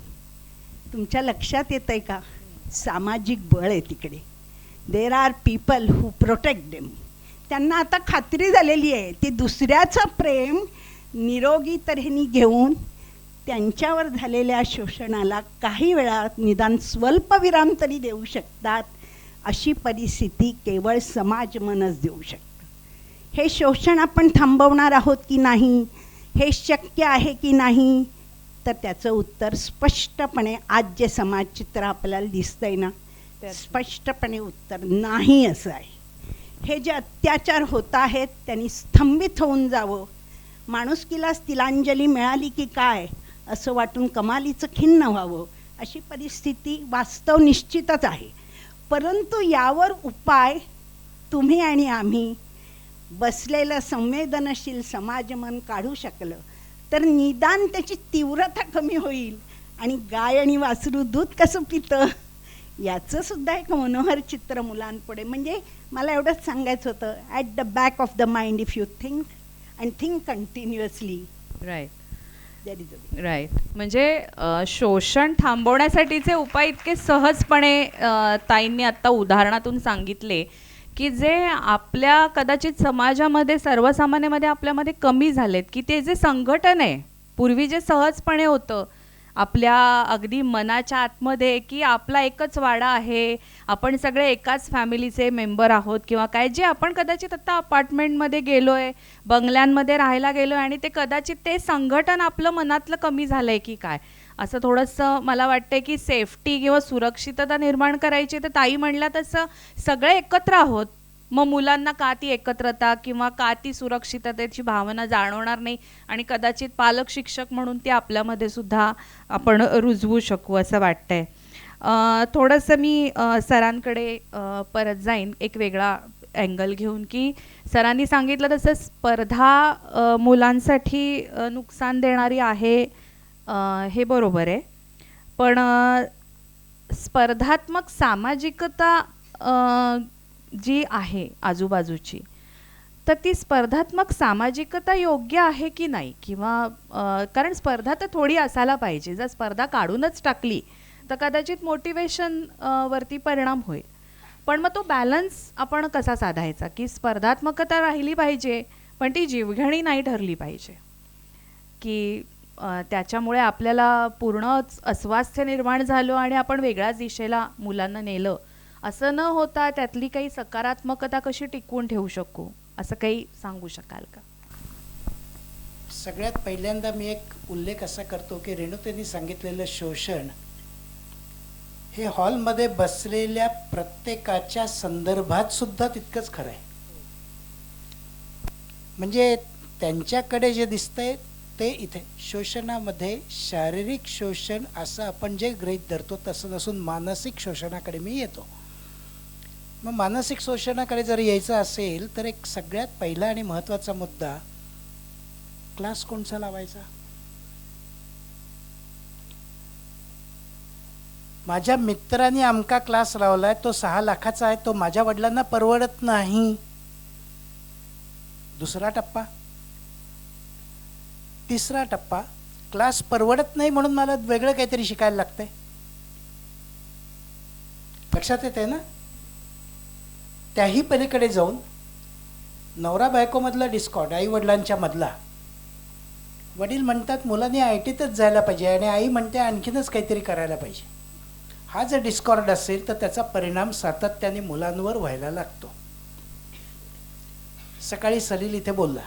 तुमच्या लक्षात येतंय का? सामाजिक बळ आहे तिकडे. There are people who protect them. त्यांना आता खात्री झालेली आहे ते दुसऱ्याचं प्रेम निरोगी तऱ्हेने घेऊन त्यांच्यावर झालेल्या शोषणाला काही वेळा निदान स्वल्पविराम तरी देऊ शकतात, अशी परिस्थिती केवळ समाज मनच देऊ शकतं. हे शोषण आपण थांबवणार आहोत की नाही, हे शक्य आहे की नाही, तर त्याचं उत्तर स्पष्टपणे आज जे समाजचित्र आपल्याला दिसतंय ना, स्पष्टपणे उत्तर नाही असं आहे. हे जे अत्याचार होत आहेत त्यांनी स्तंभित होऊन जावं, माणुसकीलाच तिलांजली मिळाली की काय असं वाटून कमालीचं खिन्न व्हावं, अशी परिस्थिती वास्तव निश्चितच आहे. परंतु यावर उपाय तुम्ही आणि आम्ही बसलेलं संवेदनशील समाजमन काढू शकलं तर निदान त्याची तीव्रता कमी होईल. आणि गाय आणि वासरू दूध कसं पितं याचं सुद्धा एक मनोहर चित्र मुलांपुढे. म्हणजे मला एवढंच सांगायचं होतं, at the back of the mind if you think and think continuously right there is a right. म्हणजे शोषण थांबवण्यासाठीचे उपाय इतके सहजपणे ताईंनी आत्ता उदाहरणातून सांगितले की जे आपल्या कदाचित समाजामध्ये सर्वसामान्यामध्ये आपल्यामध्ये कमी झालेत, की ते जे संघटन आहे पूर्वी जे सहजपणे होतं आपल्या अगदी मनाच्या आतमध्ये, की आपला एकच वाडा आहे, आपण सगळे एकाच फॅमिलीचे मेंबर आहोत किंवा काय, जे आपण कदाचित आत्ता अपार्टमेंटमध्ये गेलो आहे, बंगल्यांमध्ये राहायला गेलो आहे आणि ते कदाचित ते संघटन आपलं मनातलं कमी झालं आहे की काय, असं थोडंसं मला वाटतं की सेफ्टी किंवा सुरक्षितता निर्माण करायची. तर ताई म्हणल्या तसं सगळे एकत्र आहोत, मग मुलांना का ती एकत्रता किंवा का ती सुरक्षिततेची भावना जाणवणार नाही आणि कदाचित पालक शिक्षक म्हणून ती आपल्यामध्ये सुद्धा आपण रुजवू शकू असं वाटतंय. थोडंसं मी सरांकडे परत जाईन एक वेगळा अँगल घेऊन, की सरांनी सांगितलं तसं स्पर्धा मुलांसाठी नुकसान देणारी आहे, हे बरोबर आहे. पण स्पर्धात्मक सामाजिकता जी आहे आजूबाजूची, तर ती स्पर्धात्मक सामाजिकता योग्य आहे की नाही, किंवा कारण स्पर्धा तर थोडी असायला पाहिजे. जर स्पर्धा काढूनच टाकली तर कदाचित मोटिवेशन वरती परिणाम होईल. पण मग तो बॅलन्स आपण कसा साधायचा, की स्पर्धात्मकता राहिली पाहिजे पण ती जीवघेणी नाही ठरली पाहिजे, की त्याच्यामुळे आपल्याला पूर्णच अस्वास्थ्य निर्माण झालं आणि आपण वेगळ्याच दिशेला मुलांना नेलं, असं न होता त्यातली काही सकारात्मकता कशी टिकवून ठेवू शकू, असं काही सांगू शकाल का? सगळ्यात पहिल्यांदा मी एक उल्लेख असा करतो की रेणुताईंनी सांगितलेलं शोषण हे हॉलमध्ये बसलेल्या प्रत्येकाच्या संदर्भात सुद्धा तितकंच खरं आहे. म्हणजे त्यांच्याकडे जे दिसतंय ते इथे शोषणामध्ये शारीरिक शोषण असं आपण जे गृहीत धरतो तसं नसून मानसिक शोषणाकडे मी येतो. मग मानसिक शोषणाकडे जर यायचं असेल तर एक सगळ्यात पहिला आणि महत्त्वाचा मुद्दा, क्लास कोणचा लावायचा. माझ्या मित्राने अमका क्लास लावलाय, तो 6 लाखाचा आहे, तो माझ्या वडिलांना परवडत नाही. दुसरा टप्पा. तिसरा टप्पा, क्लास परवडत नाही म्हणून मला वेगळं काहीतरी शिकायला लागतंय. लक्षात येते ना. त्याही पलीकडे जाऊन नवरा बायकोमधला डिस्कॉर्ड, आई वडिलांच्या मधला. वडील म्हणतात मुलांनी ITतच जायला पाहिजे आणि आई म्हणते आणखीनच काहीतरी करायला पाहिजे. हा जर डिस्कॉर्ड असेल तर त्याचा परिणाम सातत्याने मुलांवर व्हायला लागतो. सकाळी सलील इथे बोलला.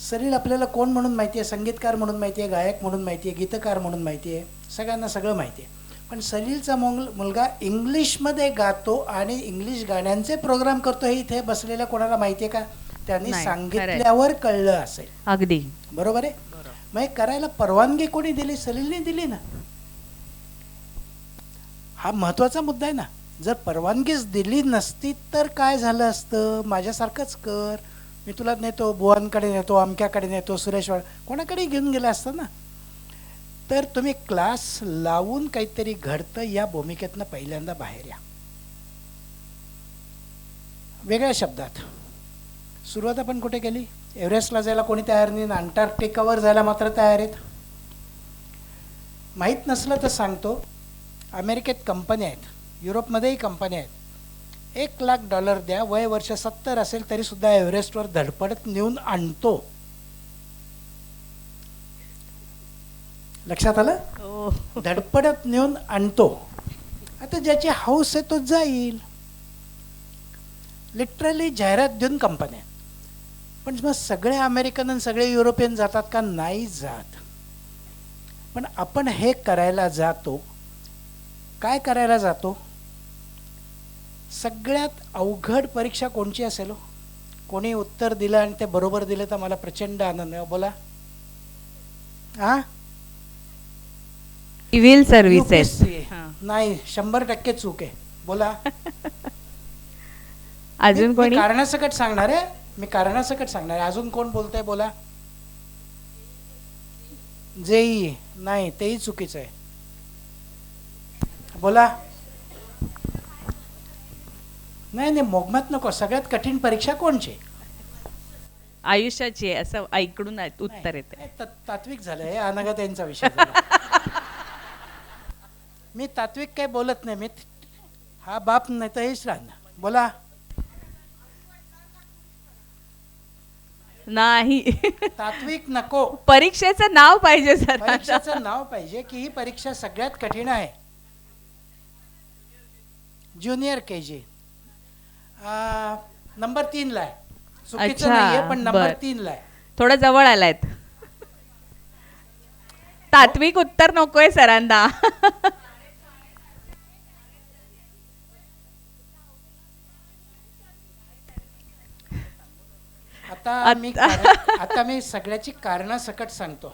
सलील आपल्याला कोण म्हणून माहिती आहे? संगीतकार म्हणून माहिती आहे, गायक म्हणून माहिती आहे, गीतकार म्हणून माहिती आहे, सगळ्यांना सगळं माहिती आहे. पण सलीलचा मुलगा इंग्लिशमध्ये गातो आणि इंग्लिश गाण्यांचे प्रोग्राम करतो हे इथे बसलेल्या कोणाला माहिती आहे का? त्यांनी सांगितल्यावर कळलं असेल. अगदी बरोबर आहे. मग हे करायला परवानगी कोणी दिली? सलीलने दिली ना. हा महत्वाचा मुद्दा आहे ना. जर परवानगीच दिली नसती तर काय झालं असतं? माझ्यासारखंच कर, मी तुला नेतो, बुवांकडे नेतो, अमक्याकडे नेतो, सुरेशवाड कोणाकडे घेऊन गेला असतं ना. तर तुम्ही क्लास लावून काहीतरी घडतं या भूमिकेतनं पहिल्यांदा बाहेर या. वेगळ्या शब्दात सुरुवात आपण कुठे केली? एव्हरेस्टला जायला कोणी तयार नाही, अंटार्क्टिकावर जायला मात्र तयार आहेत. माहीत नसलं तर सांगतो, अमेरिकेत कंपन्या आहेत, युरोपमध्येही कंपन्या आहेत. $1 लाख द्या, वय वर्ष 70 असेल तरीसुद्धा एव्हरेस्टवर धडपडत नेऊन आणतो. लक्षात आलं? हो. धडपडत नेऊन आणतो. आता ज्याची हौस आहे तो जाईल. लिटरली जाहिरात देऊन कंपन्या. पण मग सगळे अमेरिकन आणि सगळे युरोपियन जातात का? नाही जात. पण आपण हे करायला जातो. काय करायला जातो? सगळ्यात अवघड परीक्षा कोणची असेल? कोणी उत्तर दिलं आणि ते बरोबर दिलं तर मला प्रचंड आनंद आहे. बोला. हा, सिव्हिल सर्व्हिसेस. UPSC. नाही, 100% चूक आहे. बोला. अजून मी कोणी? कारणासकट सांगणार आहे. मी कारणासकट सांगणार आहे. अजून कोण बोलतंय? बोला. जेई. नाही, तेही चुकीचं आहे. बोला. नाही नाही, मोगमत नको. सगळ्यात कठीण परीक्षा कोणची? आयुष्याची आहे असं ऐकडून उत्तर येते. नाही, तात्विक झालंय. अनघा यांचा विषय झाला. मी तात्विक काही बोलत नाही. मी हा बाप नाही तर हेच राहणार. बोला. नाही. तात्विक नको. परीक्षेचं नाव पाहिजे सर. परीक्षेचं नाव पाहिजे की ही परीक्षा सगळ्यात कठीण आहे. ज्युनियर KG नंबर 3 ला आहे. चुकीचं अच्छा, नाहीये पण नंबर बर. 3 ला आहे. थोडं जवळ आलायत. तात्विक उत्तर नकोय सरांना. आता मी सगळ्याची कारणासकट सांगतो.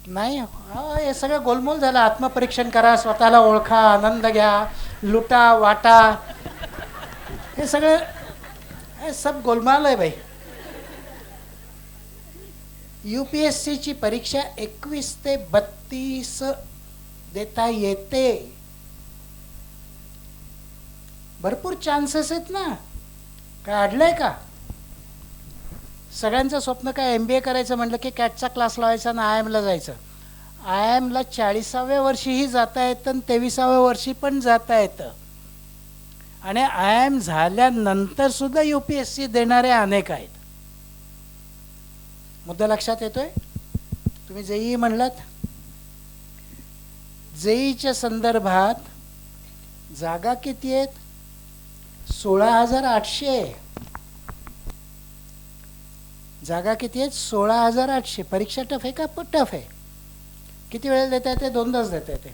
नाही, हे सगळं गोलमोल झालं. आत्मपरीक्षण करा, स्वतःला ओळखा, आनंद घ्या, लुटा वाटा. हे सगळं हे सब गोलमाल आहे भाई. UPSC ची परीक्षा 21 ते 32 देता येते. भरपूर चान्सेस आहेत ना. काय अडलंय का? सगळ्यांचं स्वप्न काय MBA करायचं म्हटलं की कॅटचा क्लास लावायचा आणि IIM ला जायचं. IIM ला 40व्या वर्षीही जाता येतं आणि 23व्या वर्षी पण जाता येतं. आणि IIM झाल्यानंतर सुद्धा UPSC देणारे अनेक आहेत. मुद्दा लक्षात येतोय? तुम्ही JEE म्हणलात. JEEच्या संदर्भात जागा किती आहेत? 16,800. जागा किती आहेत? 16,800. परीक्षा टफ आहे का? टफ आहे. किती वेळेला देता येते? 2दाच देता येते.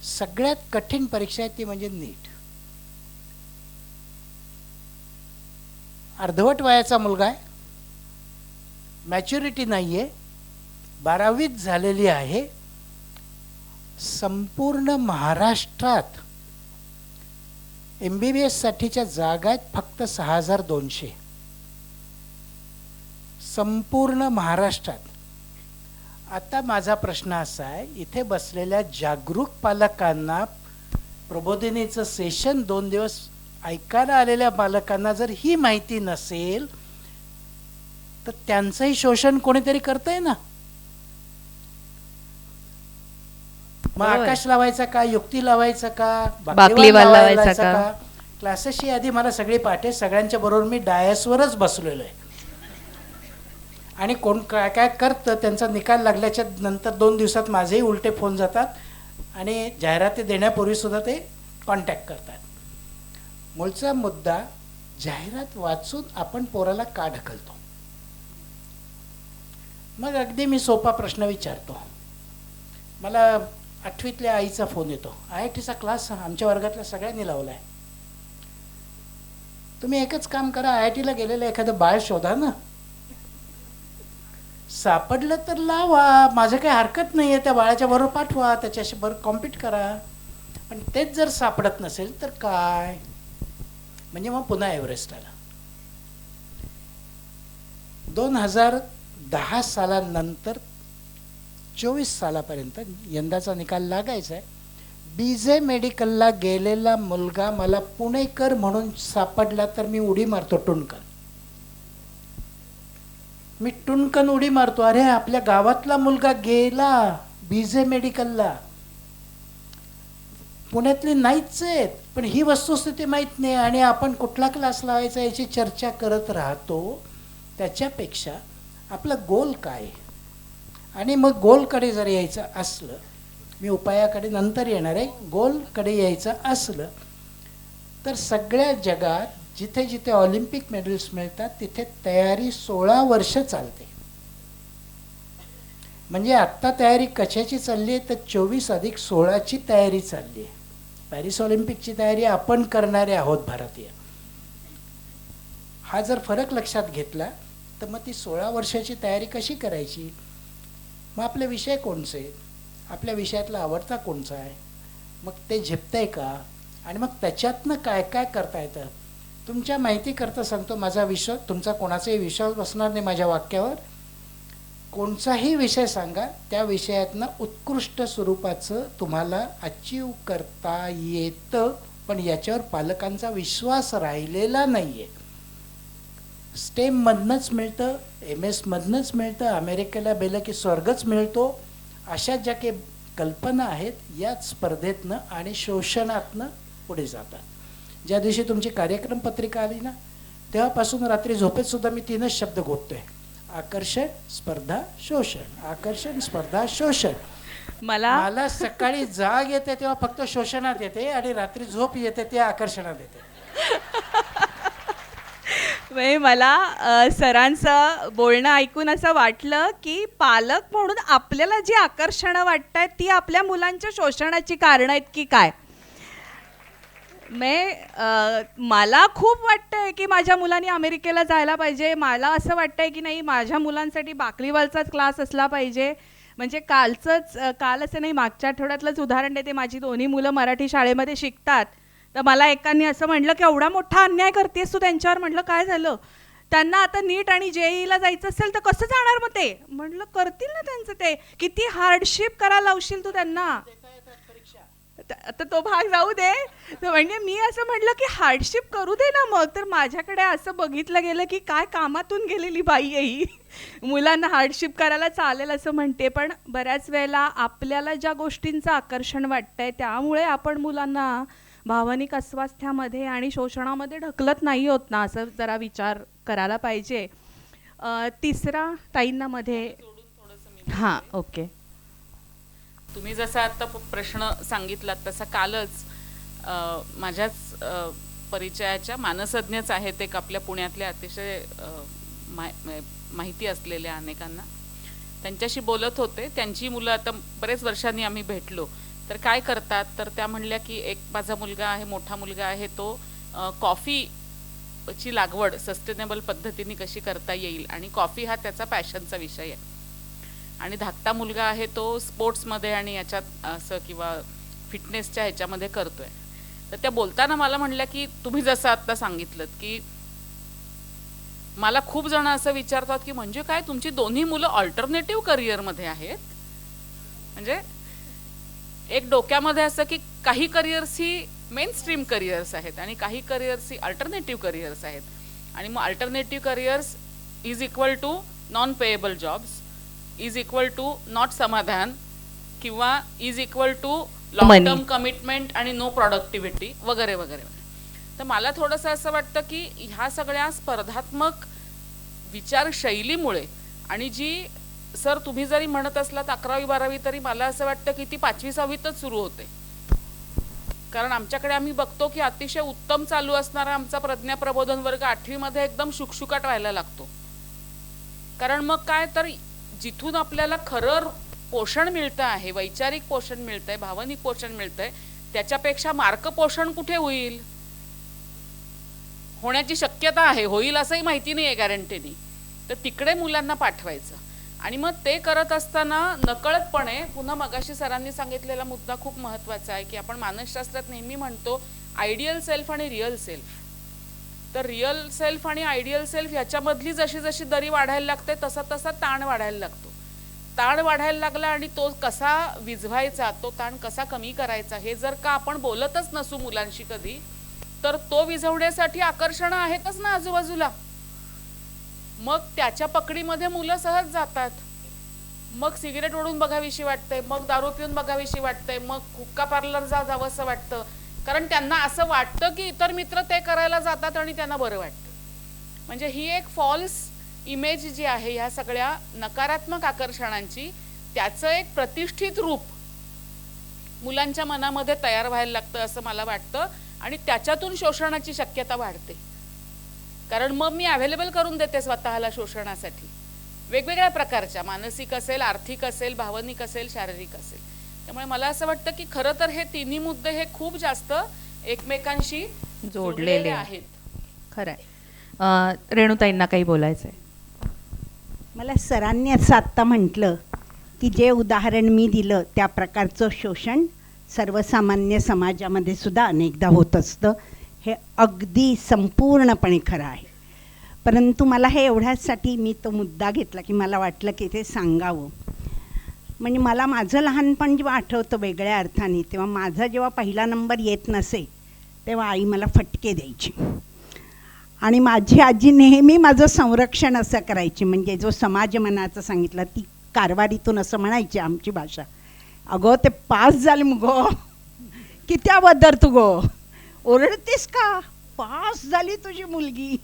सगळ्यात कठीण परीक्षा आहे ती म्हणजे नीट. अर्धवट वयाचा मुलगा आहे, मॅच्युरिटी नाही आहे, 12वीत झालेली आहे. संपूर्ण महाराष्ट्रात MBBS साठीच्या जागा आहेत फक्त 6,200. संपूर्ण महाराष्ट्रात. आता माझा प्रश्न असा आहे, इथे बसलेल्या जागरूक पालकांना, प्रबोधिनीचं सेशन 2 दिवस ऐकायला आलेल्या पालकांना जर ही माहिती नसेल तर त्यांचंही शोषण कोणीतरी करतंय ना. मग आकाश लावायचा का? युक्ती लावायचा का? बाकलीवाल लावायचा का? क्लासेसची यादी मला सगळी पाठ आहे. सगळ्यांच्या बरोबर मी डायसवरच बसलेलो आहे. आणि कोण काय काय करतं त्यांचा निकाल लागल्याच्या नंतर 2 दिवसात माझेही उलटे फोन जातात आणि जाहिराती देण्यापूर्वी सुद्धा ते कॉन्टॅक्ट करतात. मूळचा मुद्दा, जाहिरात वाचून आपण पोराला का ढकलतो? मग अगदी मी सोपा प्रश्न विचारतो. मला 8वीतल्या आईचा फोन येतो. IITचा क्लास आमच्या वर्गातल्या सगळ्यांनी लावला आहे. तुम्ही एकच काम करा, IITला गेलेलं एखादं बाळ शोधा ना. सापडलं तर लावा, माझं काही हरकत नाही आहे. त्या बाळाच्या बरोबर पाठवा, त्याच्याशी बरोबर कॉम्पीट करा. पण तेच जर सापडत नसेल तर काय? म्हणजे मग पुन्हा एव्हरेस्टला. 2010 सालानंतर 24 सालापर्यंत यंदाचा निकाल लागायचा आहे. BJ मेडिकलला गेलेला मुलगा मला पुणेकर म्हणून सापडला तर मी उडी मारतो, टुणकन. मी टुणकन उडी मारतो. अरे आपल्या गावातला मुलगा गेला BJ मेडिकलला. पुण्यातली नाहीच आहेत, पण ही वस्तुस्थिती माहीत नाही आणि आपण कुठला क्लास लावायचा याची चर्चा करत राहतो. त्याच्यापेक्षा आपला गोल काय? आणि मग गोलकडे जर यायचं असलं, मी उपायाकडे नंतर येणार आहे, गोलकडे यायचं असलं तर सगळ्या जगात जिथे जिथे ऑलिम्पिक मेडल्स मिळतात तिथे तयारी 16 वर्ष चालते. म्हणजे आत्ता तयारी कशाची चालली आहे तर 24+16ची तयारी चालली आहे. पॅरिस ऑलिम्पिकची तयारी आपण करणारे आहोत भारतीय. हा जर फरक लक्षात घेतला तर मग ती 16 वर्षाची तयारी कशी करायची. मग आपले विषय कोणचे, आपल्या विषयातला आवडता कोणचा आहे, मग ते झेपतंय का, आणि मग त्याच्यातनं काय काय करता येतं. तुमच्या माहितीकरता सांगतो, माझा विश्वास, तुमचा कोणाचाही विश्वास बसणार नाही माझ्या वाक्यावर. कोणताही विषय सांगा, त्या विषयातनं उत्कृष्ट स्वरूपाचं तुम्हाला अचीव करता येतं, पण याच्यावर पालकांचा विश्वास राहिलेला नाही आहे. स्टेममधनंच मिळतं, MS मधनंच मिळतं, अमेरिकेला गेलं की स्वर्गच मिळतो, अशा ज्या काही कल्पना आहेत याच स्पर्धेतनं आणि शोषणातनं पुढे जातात. ज्या दिवशी तुमची कार्यक्रम पत्रिका आली ना तेव्हापासून रात्री झोपेत सुद्धा मी 3च शब्द गोततोय: आकर्षण, स्पर्धा, शोषण. आकर्षण, स्पर्धा, शोषण. मला सकाळी जाग येते तेव्हा फक्त शोषणात येते आणि रात्री झोप येते ते आकर्षणात येते. म्हणजे मला सरांचं बोलणं ऐकून असं वाटलं की पालक म्हणून आपल्याला जी आकर्षणं वाटत आहेत ती आपल्या मुलांच्या शोषणाची कारणं आहेत की काय. मला खूप वाटतंय की माझ्या मुलांनी अमेरिकेला जायला पाहिजे. मला असं वाटतंय की नाही, माझ्या मुलांसाठी बाकलीवालचाच क्लास असला पाहिजे. म्हणजे काल असं नाही, मागच्या आठवड्यातलंच उदाहरण देते. माझी दोन्ही मुलं मराठी शाळेमध्ये शिकतात. तर मला एकाने असं म्हटलं की एवढा मोठा अन्याय करतेस तू त्यांच्यावर. म्हटलं काय झालं. त्यांना आता नीट आणि JEEला जायचं असेल तर कसं जाणार मग ते. म्हटलं करतील ना त्यांचं, ते किती हार्डशिप करायला लावशील तू त्यांना. आता तो भाग जाऊ दे. तर म्हणजे मी असं म्हटलं की हार्डशिप करू दे ना मग. तर माझ्याकडे असं बघितलं गेलं की काय कामातून गेलेली बाई आहे ही. मुलांना हार्डशिप करायला चालेल असं म्हणते, पण बऱ्याच वेळेला आपल्याला ज्या गोष्टींचं आकर्षण वाटतंय त्यामुळे आपण मुलांना भावनिक अस्वास्थ्यामध्ये आणि शोषणामध्ये ढकलत नाही होत ना, असं जरा विचार करायला पाहिजे. तिसरा ताईंना मध्ये, हां ओके. तुम्ही जसा आता प्रश्न सांगितलात तसा कालच माझ्याच परिचयाच्या मानसज्ञच आहेत एक आपल्या पुण्यातल्या, अतिशय माहिती असलेल्या अनेकांना, त्यांच्याशी बोलत होते. त्यांची मुलं आता बरेच वर्षांनी आम्ही भेटलो. तर काय करतात तर त्या म्हणल्या की एक माझा मुलगा आहे, मोठा मुलगा आहे, तो कॉफीची लागवड सस्टेनेबल पद्धतीने कशी करता येईल आणि कॉफी हा त्याचा पॅशनचा विषय आहे. आणि धाकटा मुलगा आहे तो स्पोर्ट्समध्ये आणि याच्यात असं किंवा फिटनेसच्या ह्याच्यामध्ये करतोय. तर त्या बोलताना मला म्हणल्या की तुम्ही जसं आत्ता सांगितलं की मला खूप जण असं विचारतात की म्हणजे काय तुमची दोन्ही मुलं ऑल्टरनेटिव्ह करिअरमध्ये आहेत. म्हणजे एक डोक्यामध्ये असं की काही करिअर्स ही मेन स्ट्रीम करिअर्स आहेत आणि काही करिअर्स ही अल्टरनेटिव्ह करिअर्स आहेत. आणि मग alternative careers is equal to non payable jobs, is equal to not समाधान, किंवा is equal to long term commitment आणि नो प्रोडक्टिव्हिटी वगैरे वगैरे. तर मला थोडंसं असं वाटतं की ह्या सगळ्या स्पर्धात्मक विचारशैलीमुळे, आणि जी सर तुम्ही जरी म्हणत असलात 11वी 12वी तरी मला असं वाटतं की ती 5वी 6वीतच सुरू होते. कारण आमच्याकडे आम्ही बघतो की अतिशय उत्तम चालू असणारा आमचा प्रज्ञा प्रबोधन वर्ग 8वी मध्ये एकदम शुकशुकाट व्हायला लागतो. कारण मग काय तर जिथून आपल्याला खरं पोषण मिळतं आहे, वैचारिक पोषण मिळतंय, भावनिक पोषण मिळतंय, त्याच्यापेक्षा मार्क पोषण कुठे होईल, होण्याची शक्यता आहे, होईल असंही माहिती नाही आहे गॅरंटीनी. तर तिकडे मुलांना पाठवायचं. आणि मग ते करत असताना नकळतपणे पुन्हा मगाशी सरांनी सांगितलेला मुद्दा खूप महत्त्वाचा आहे की आपण मानसशास्त्रात नेहमी म्हणतो आयडियल सेल्फ आणि रिअल सेल्फ. तर रिअल सेल्फ आणि आयडियल सेल्फ ह्याच्यामधली जशी जशी दरी वाढायला लागते तसा तसा ताण वाढायला लागतो. ताण वाढायला लागला आणि तो कसा विझवायचा, तो ताण कसा कमी करायचा हे जर का आपण बोलतच नसू मुलांशी कधी, तर तो विझवण्यासाठी आकर्षणं आहेतच ना आजूबाजूला. मग त्याच्या पकडीमध्ये मुलं सहज जातात. मग सिगरेट ओढून बघावीशी वाटते, मग दारू पिऊन बघावीशी वाटते, मग हुक्का पार्लर जावंसं वाटतं. कारण त्यांना असं वाटतं की इतर मित्र ते करायला जातात आणि त्यांना बरं वाटतं. म्हणजे ही एक फॉल्स इमेज जी आहे ह्या सगळ्या नकारात्मक आकर्षणांची, त्याचं एक प्रतिष्ठित रूप मुलांच्या मनामध्ये तयार व्हायला लागतं असं मला वाटतं, आणि त्याच्यातून शोषणाची शक्यता वाढते. कारण मग मी अवेलेबल करून देते स्वतःला शोषणासाठी, वेगवेगळ्या प्रकारच्या, मानसिक असेल, आर्थिक असेल, भावनिक असेल, शारीरिक असेल. त्यामुळे मला असं वाटतं की खरं तर हे तिन्ही मुद्दे हे खूप जास्त एकमेकांशी जोडलेले आहेत. खरंय. रेणुताईंना काही बोलायचं आहे? मला सरांनी असं आत्ता म्हटलं की जे उदाहरण मी दिलं त्या प्रकारचं शोषण सर्वसामान्य समाजामध्ये सुद्धा अनेकदा होत असतं. हे अगदी संपूर्णपणे खरं आहे. परंतु मला हे एवढ्याचसाठी मी तो मुद्दा घेतला की मला वाटलं की ते सांगावं. म्हणजे मला माझं लहानपण जेव्हा आठवतं वेगळ्या अर्थाने, तेव्हा माझा जेव्हा पहिला नंबर येत नसे तेव्हा आई मला फटके द्यायची. आणि माझी आजी नेहमी माझं संरक्षण असं करायची. म्हणजे जो समाज मनाचं सांगितलं, ती कारवारीतून असं म्हणायची आमची भाषा, अगो ते पास झाले मुगो, कित्याबद्दल तू गो ओरडतेस का, पास झाली तुझी मुलगी.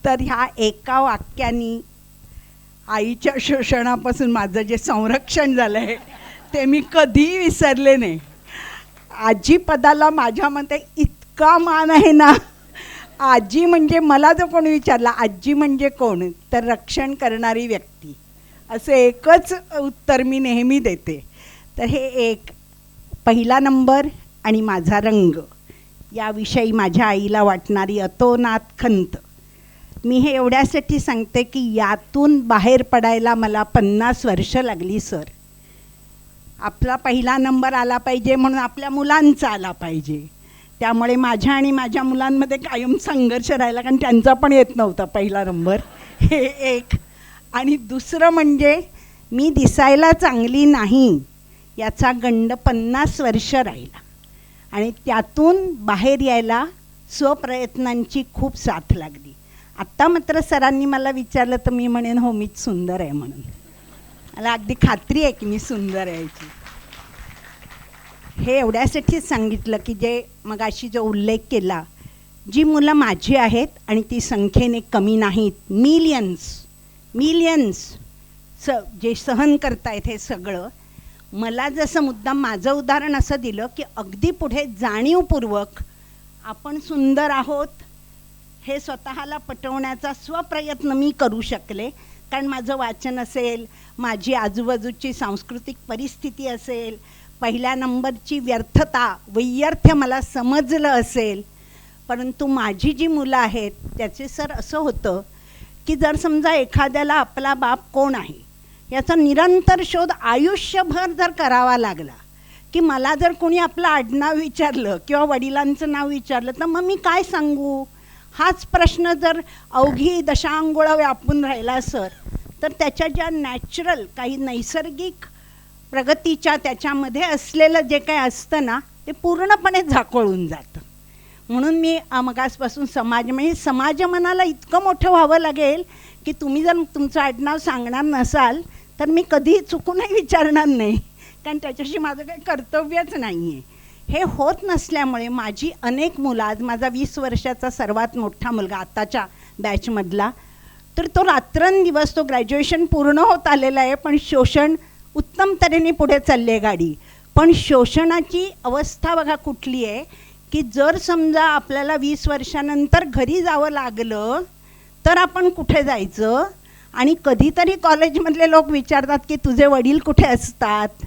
तर ह्या एका वाक्याने आईच्या शोषणापासून माझं जे संरक्षण झालं आहे ते मी कधीही विसरले नाही. आजी पदाला माझ्या मते इतका मान आहे ना. आजी म्हणजे, मला जर कोणी विचारला आजी म्हणजे कोण, तर रक्षण करणारी व्यक्ती, असं एकच उत्तर मी नेहमी देते. तर हे एक पहिला नंबर आणि माझा रंग याविषयी माझ्या आईला वाटणारी अतोनात खंत. मी हे एवढ्यासाठी सांगते की यातून बाहेर पडायला मला 50 वर्ष लागली सर. आपला पहिला नंबर आला पाहिजे म्हणून आपल्या मुलांचा आला पाहिजे. त्यामुळे माझ्या आणि माझ्या मुलांमध्ये कायम संघर्ष राहिला, कारण त्यांचा पण येत नव्हता पहिला नंबर. हे एक. आणि दुसरं म्हणजे मी दिसायला चांगली नाही याचा गंड 50 वर्ष राहिला, आणि त्यातून बाहेर यायला स्वप्रयत्नांची खूप साथ लागली. आत्ता मात्र सरांनी मला विचारलं तर मी म्हणेन हो मीच सुंदर आहे म्हणून. मला अगदी खात्री आहे की मी सुंदर आहे याची. हे एवढ्यासाठीच सांगितलं की जे मगाशी जो उल्लेख केला, जी मुलं माझी आहेत आणि ती संख्येने कमी नाहीत, मिलियन्स जे सहन करतायत हे सगळं. मला जसं मुद्दाम माझं उदाहरण असं दिलं की अगदी पुढे जाणीवपूर्वक आपण सुंदर आहोत हे स्वतःला पटवण्याचा स्वप्रयत्न मी करू शकले. कारण माझं वाचन असेल, माझी आजूबाजूची सांस्कृतिक परिस्थिती असेल, पहिल्या नंबरची व्यर्थता, वैयर्थ्य मला समजलं असेल. परंतु माझी जी मुलं आहेत त्याचे सर असं होतं की जर समजा एखाद्याला आपला बाप कोण आहे याचा निरंतर शोध आयुष्यभर जर करावा लागला, की मला जर कोणी आपलं आडनाव विचारलं किंवा वडिलांचं नाव विचारलं तर मग मी काय सांगू, हाच प्रश्न जर अवघी दशांगुळा व्यापून राहिला सर, तर त्याच्या ज्या नॅचरल काही नैसर्गिक प्रगतीच्या त्याच्यामध्ये असलेलं जे काही असतं ना ते पूर्णपणे झाकोळून जातं. म्हणून मी मगासपासून समाज मनाला इतकं मोठं व्हावं लागेल की तुम्ही जर तुमचं आडनाव सांगणार नसाल तर मी कधीही चुकूनही विचारणार नाही, कारण त्याच्याशी माझं काही कर्तव्यच नाही आहे. हे होत नसल्यामुळे माझी अनेक मुलं, आज माझा 20 वर्षाचा सर्वात मोठा मुलगा आत्ताच्या बॅचमधला, तर तो रात्रंदिवस, तो ग्रॅज्युएशन पूर्ण होत आलेला आहे, पण शोषण उत्तम तऱ्हेने पुढे चालली आहे गाडी. पण शोषणाची अवस्था बघा कुठली आहे की जर समजा आपल्याला 20 वर्षानंतर घरी जावं लागलं तर आपण कुठे जायचं. आणि कधीतरी कॉलेजमधले लोक विचारतात की तुझे वडील कुठे असतात,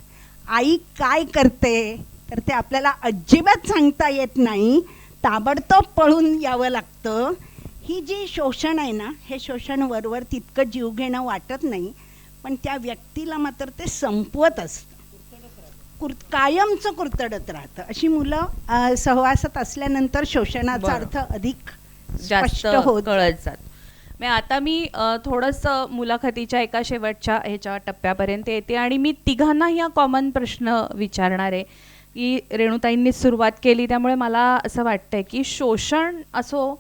आई काय करते, तर ते आपल्याला अजिबात सांगता येत नाही, ताबडतोब पळून यावं लागतं. ही जी शोषण आहे ना, हे शोषण वरवर तितकं जीव घेणं वाटत नाही, पण त्या व्यक्तीला मात्र ते संपवत असतं, कायमचं कुरतडत राहतं. अशी मुलं सहवासात असल्यानंतर शोषणाचा अर्थ अधिक जास्त होत कळत जात. आता मी थोडंसं मुलाखतीच्या एका शेवटच्या ह्याच्या टप्प्यापर्यंत येते आणि मी तिघांनाही हा कॉमन प्रश्न विचारणार आहे की रेणुताईंनी सुरुवात केली त्यामुळे मला असं वाटतंय की शोषण असो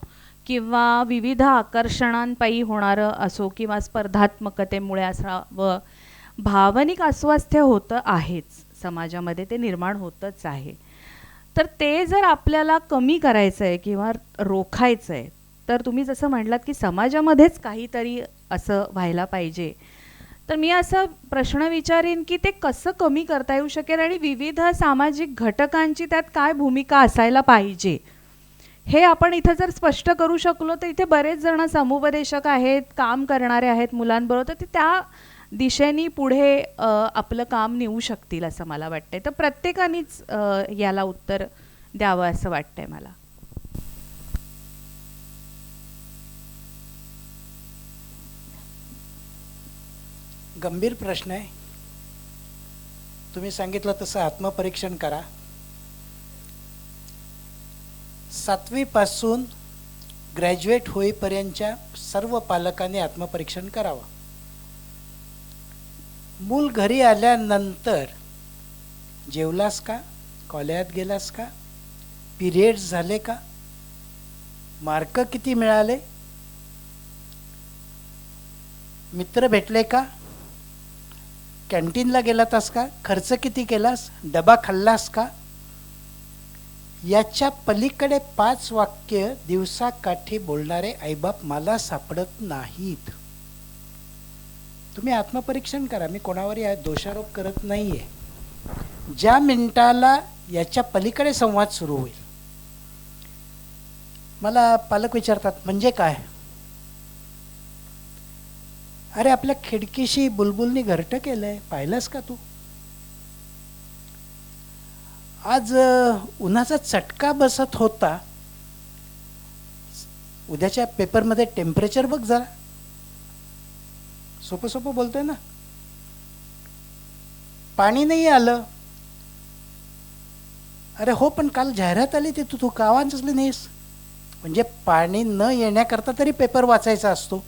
किंवा विविध आकर्षणांपायी होणारं असो किंवा स्पर्धात्मकतेमुळे असावं, भावनिक अस्वास्थ्य होतं आहेच समाजामध्ये, ते निर्माण होतच आहे. तर ते जर आपल्याला कमी करायचं आहे किंवा रोखायचं आहे तर तुम्ही जसं म्हटलात की समाजामध्येच काहीतरी असं व्हायला पाहिजे. तर मी असा प्रश्न विचारीन की ते कसं कमी करता येऊ शकेल आणि विविध सामाजिक घटकांची त्यात काय भूमिका असायला पाहिजे, हे आपण इथं जर स्पष्ट करू शकलो तर इथे बरेच जण समुपदेशक आहेत, काम करणारे आहेत मुलांबरोबर, तर ते त्या दिशेने पुढे आपलं काम नेऊ शकतील असं मला वाटतंय. तर प्रत्येकानेच याला उत्तर द्यावं असं वाटतंय मला. गंभीर प्रश्न आहे. तुम्ही सांगितलं तसं आत्मपरीक्षण करा. 7वी पासून ग्रॅज्युएट होईपर्यंतच्या सर्व पालकांनी आत्मपरीक्षण करावं. मूल घरी आल्यानंतर जेवलास का, कॉलेजात गेलास का, पिरियड्स झाले का, मार्क किती मिळाले, मित्र भेटले का, कॅन्टीनला गेलास का, खर्च किती केलास, डबा खाल्लास का, याच्या पलीकडे 5 वाक्य दिवसाकाठी बोलणारे आईबाप मला सापडत नाहीत. तुम्ही आत्मपरीक्षण करा. मी कोणावर दोषारोप करत नाहीये. ज्या मिनिटाला याच्या पलीकडे संवाद सुरू होईल, मला पालक विचारतात म्हणजे काय, अरे आपल्या खिडकीशी बुलबुलनी घरटं केलंय, पाहिलंस का तू, आज उन्हाचा चटका बसत होता, उद्याच्या पेपरमध्ये टेम्परेचर बघ जरा. सोपं सोपं बोलतोय ना. पाणी नाही आलं, अरे हो पण काल जाहिरात आली ती तू का वाचली नाहीस. म्हणजे पाणी न येण्याकरता तरी पेपर वाचायचा असतो.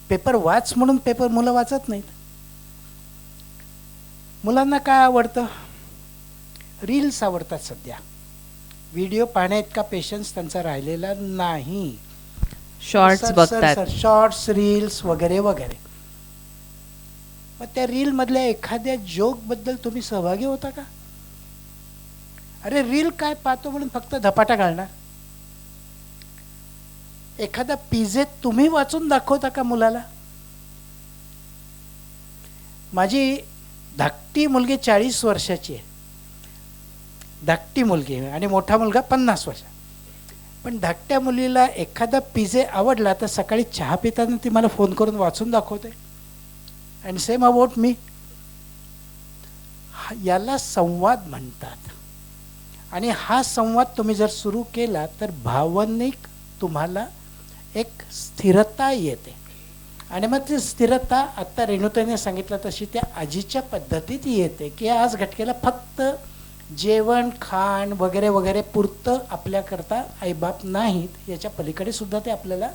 पेपर वाच म्हणून पेपर मुलं वाचत नाहीत. मुलांना काय आवडतं, रील्स आवडतात. सध्या व्हिडिओ पाहण्या इतका पेशन्स त्यांचा राहिलेला नाही. शॉर्ट्स बघतात, शॉर्ट्स, रील्स वगैरे वगैरे. मग त्या रील मधल्या एखाद्या जोक बद्दल तुम्ही सहभागी होता का. अरे रील काय पाहतो म्हणून फक्त धपाटा घालणार. एखादा पिझे तुम्ही वाचून दाखवता का मुलाला. माझी धाकटी मुलगी 40 वर्षाची आहे, धाकटी मुलगी, आणि मोठा मुलगा 50 वर्ष. पण धाकट्या मुलीला एखादा पिझे आवडला तर सकाळी चहा पिताना ती मला फोन करून वाचून दाखवते. And same about me. याला संवाद म्हणतात. आणि हा संवाद तुम्ही जर सुरू केला तर भावनिक तुम्हाला एक स्थिरता येते. आणि मग ती स्थिरता आत्ता रेणुताईने सांगितलं तशी त्या आजीच्या पद्धतीत येते की आज घटकेला फक्त जेवण खाण वगैरे वगैरे पुरतं आपल्याकरता आईबाप नाहीत, याच्या पलीकडे सुद्धा ते आपल्याला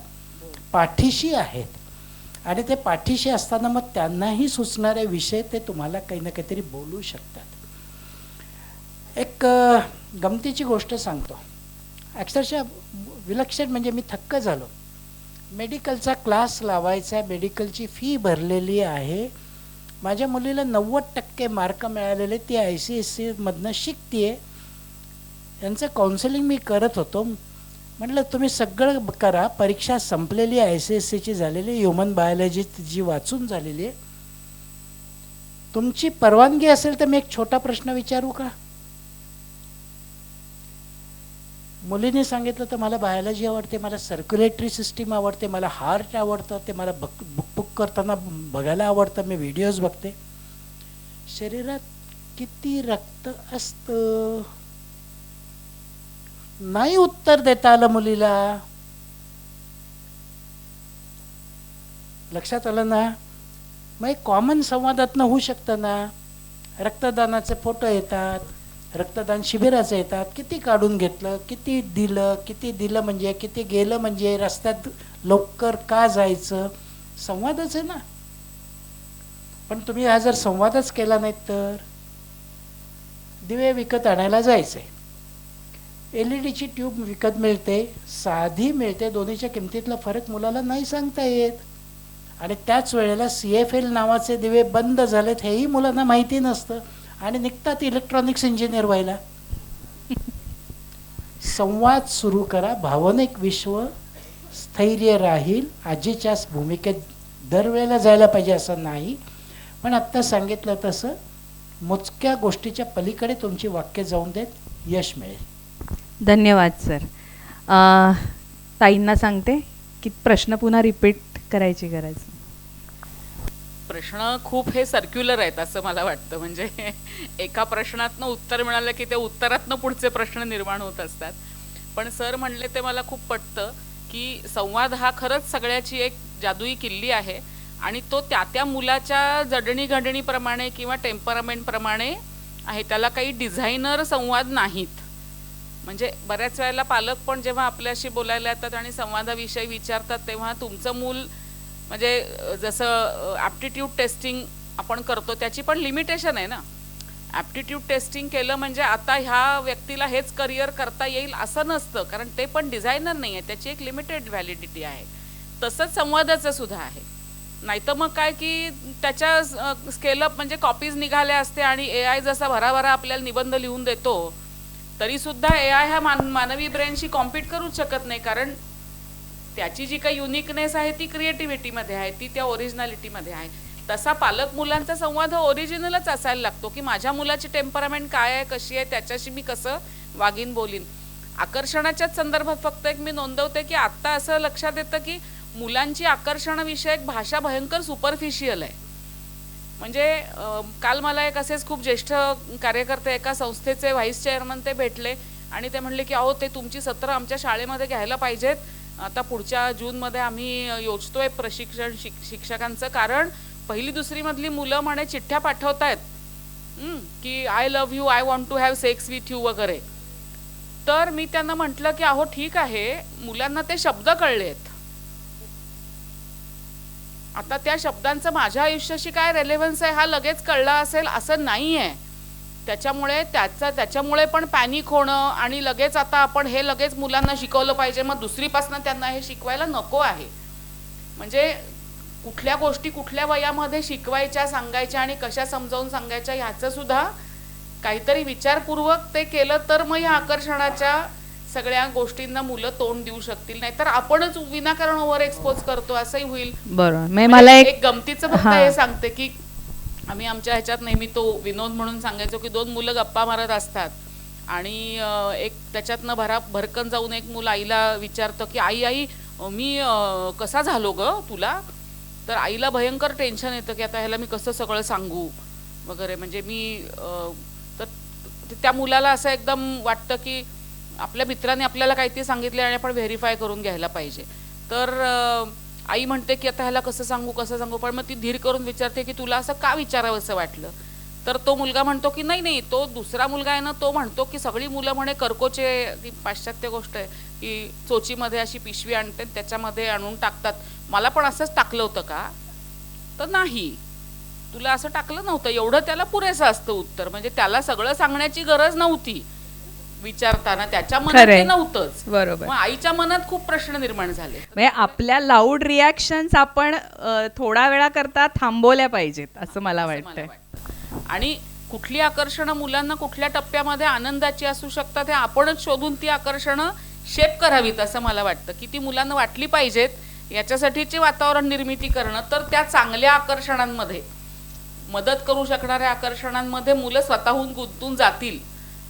पाठीशी आहेत. आणि ते पाठीशी असताना मग त्यांनाही सुचणारे विषय ते तुम्हाला काही ना काहीतरी बोलू शकतात. एक गमतीची गोष्ट सांगतो. अक्षरशः विलक्षण, म्हणजे मी थक्क झालो. मेडिकलचा क्लास लावायचा, मेडिकलची फी भरलेली आहे, माझ्या मुलीला 90% मार्क मिळालेले, ती ICSE मधनं शिकतीये. यांचं काउन्सिलिंग मी करत होतो. म्हटलं तुम्ही सगळं करा, परीक्षा संपलेली आहे, ICSEची झालेली, ह्युमन बायोलॉजी जी वाचून झालेली आहे. तुमची परवानगी असेल तर मी एक छोटा प्रश्न विचारू का. मुलीने सांगितलं तर मला बायोलॉजी आवडते, मला सर्क्युलेटरी सिस्टीम आवडते, मला हार्ट आवडतं, ते मला बुक करताना बघायला आवडतं, मी व्हिडिओज बघते. शरीरात किती रक्त असतं नाही उत्तर देता आलं मुलीला. लक्षात आलं ना. मग एक कॉमन संवादातनं होऊ शकतं ना. रक्तदानाचे फोटो येतात, रक्तदान शिबिराचे येतात, किती काढून घेतलं, किती दिलं म्हणजे किती गेलं, म्हणजे रस्त्यात लवकर का जायचं, संवादच आहे ना. पण तुम्ही हा जर संवादच केला नाही तर दिवे विकत आणायला जायचंय. LED ट्यूब विकत मिळते, साधी मिळते, दोन्हीच्या किमतीतला फरक मुलाला नाही सांगता येत. आणि त्याच वेळेला CFL नावाचे दिवे बंद झालेत हेही मुलांना माहिती नसतं आणि निघतात इलेक्ट्रॉनिक्स इंजिनियर व्हायला. संवाद सुरू करा, भावनिक विश्व स्थैर्य राहील. आजीच्याच भूमिकेत दरवेळेला जायला पाहिजे असं नाही, पण आत्ता सांगितलं तसं मोजक्या गोष्टीच्या पलीकडे तुमची वाक्य जाऊन देत, यश मिळेल. धन्यवाद सर. ताईंना सांगते की प्रश्न पुन्हा रिपीट करायची गरज. प्रश्न खूप हे सर्क्युलर आहेत असं मला वाटतं. म्हणजे एका प्रश्नातनं उत्तर मिळालं की त्या उत्तरातनं पुढचे प्रश्न निर्माण होत असतात. पण सर म्हणले ते मला खूप पटतं की संवाद हा खरंच सगळ्याची एक जादुई किल्ली आहे आणि तो त्या मुलाच्या जडणीघडणीप्रमाणे किंवा टेम्परामेंटप्रमाणे आहे. त्याला काही डिझायनर संवाद नाहीत. म्हणजे बऱ्याच वेळेला पालक पण जेव्हा आपल्याशी बोलायला येतात आणि संवादाविषयी विचारतात तेव्हा तुमचं मूल म्हणजे जसं ॲप्टिट्यूड टेस्टिंग आपण करतो त्याची पण लिमिटेशन आहे ना. ॲप्टिट्यूड टेस्टिंग केलं म्हणजे आता ह्या व्यक्तीला हेच करिअर करता येईल असं नसतं, कारण ते पण डिझायनर नाही आहे, त्याची एक लिमिटेड व्हॅलिडिटी आहे. तसंच संवादाचं सुद्धा आहे. नाहीतर मग काय की त्याच्या स्केलअप म्हणजे कॉपीज निघाल्या असते आणि AI जसा भराभरा आपल्याला निबंध लिहून देतो तरीसुद्धा AI हा मानवी ब्रेनशी कॉम्पीट करूच शकत नाही, कारण त्याची जी काही युनिकनेस आहे ती क्रिएटिव्हिटीमध्ये आहे, ती त्या ओरिजिनॅलिटीमध्ये आहे. तसा पालक मुलांचा संवाद हा ओरिजिनलच असायला लागतो की माझ्या मुलाची टेम्परामेंट काय आहे, कशी आहे, त्याच्याशी मी कसं वागीन बोलीन. आकर्षणाच्याच संदर्भात फक्त एक मी नोंदवते की आत्ता असं लक्षात येतं की मुलांची आकर्षणाविषयक भाषा भयंकर सुपरफिशियल आहे. म्हणजे काल मला एक असेच खूप ज्येष्ठ कार्यकर्ते एका संस्थेचे व्हाईस चेअरमन ते भेटले आणि ते म्हणले की अहो ते तुमची सत्र आमच्या शाळेमध्ये घ्यायला पाहिजेत. आता पुढच्या जूनमध्ये आम्ही योजतोय प्रशिक्षण शिक्षकांचं, कारण 1ली-2री मधली मुलं म्हणे चिठ्ठ्या पाठवतायत की I love you, I want to have sex with you वगैरे. तर मी त्यांना म्हटलं की अहो ठीक आहे, मुलांना ते शब्द कळलेत, आता त्या शब्दांचं माझ्या आयुष्याशी काय रेलेव्हन्स आहे हा लगेच कळला असेल असं नाही आहे. त्याच्यामुळे पण पॅनिक होणं आणि लगेच आता आपण हे लगेच मुलांना शिकवलं पाहिजे मग 2रीपासून त्यांना हे शिकवायला नको आहे. म्हणजे कुठल्या गोष्टी कुठल्या वयामध्ये शिकवायच्या, सांगायच्या आणि कशा समजावून सांगायच्या ह्याचं सुद्धा काहीतरी विचारपूर्वक ते केलं तर मग या आकर्षणाच्या सगळ्या गोष्टींना मुलं तोंड देऊ शकतील. नाहीतर आपणच विनाकारण ओव्हर एक्सपोज करतो असंही होईल. बरोबर. मला एक गमतीचं फक्त हे सांगते की आम्ही आमच्या ह्याच्यात नेहमी तो विनोद म्हणून सांगायचो की 2 मुलं गप्पा मारत असतात आणि एक त्याच्यातनं भरकन जाऊन एक मुलं आईला विचारतं की आई मी कसा झालो ग तुला. तर आईला भयंकर टेन्शन येतं की आता ह्याला मी कसं सगळं सांगू वगैरे. म्हणजे मी तर त्या मुलाला असं एकदम वाटतं की आपल्या मित्राने आपल्याला काहीतरी सांगितले आणि आपण व्हेरीफाय करून घ्यायला पाहिजे. तर आई म्हणते की आता ह्याला कसं सांगू, पण मग ती धीर करून विचारते की तुला असं का विचारावं असं वाटलं. तर तो मुलगा म्हणतो की नाही, तो दुसरा मुलगा आहे ना तो म्हणतो की सगळी मुलं म्हणे कर्कोचे, ती पाश्चात्य गोष्ट आहे की चोचीमध्ये अशी पिशवी आणते त्याच्यामध्ये आणून टाकतात, मला पण असंच टाकलं होतं का. तर नाही, तुला असं टाकलं नव्हतं, एवढं त्याला पुरेसं असतं उत्तर. म्हणजे त्याला सगळं सांगण्याची गरज नव्हती विचारताना, त्याच्या मनात नव्हतंच. बरोबर. मग आईच्या मनात खूप प्रश्न निर्माण झाले. म्हणजे आपल्या लाऊड रिॲक्शन्स आपण थोडा वेळा करता थांबवल्या पाहिजेत असं मला वाटतंय. आणि कुठली आकर्षणं मुलांना कुठल्या टप्प्यामध्ये आनंदाची असू शकतात हे आपणच शोधून ती आकर्षणं शेप करावीत असं मला वाटतं. की ती मुलांना वाटली पाहिजेत याच्यासाठीचे वातावरण निर्मिती करणं, तर त्या चांगल्या आकर्षणांमध्ये मदत करू शकणाऱ्या आकर्षणांमध्ये मुलं स्वतःहून गुंतून जातील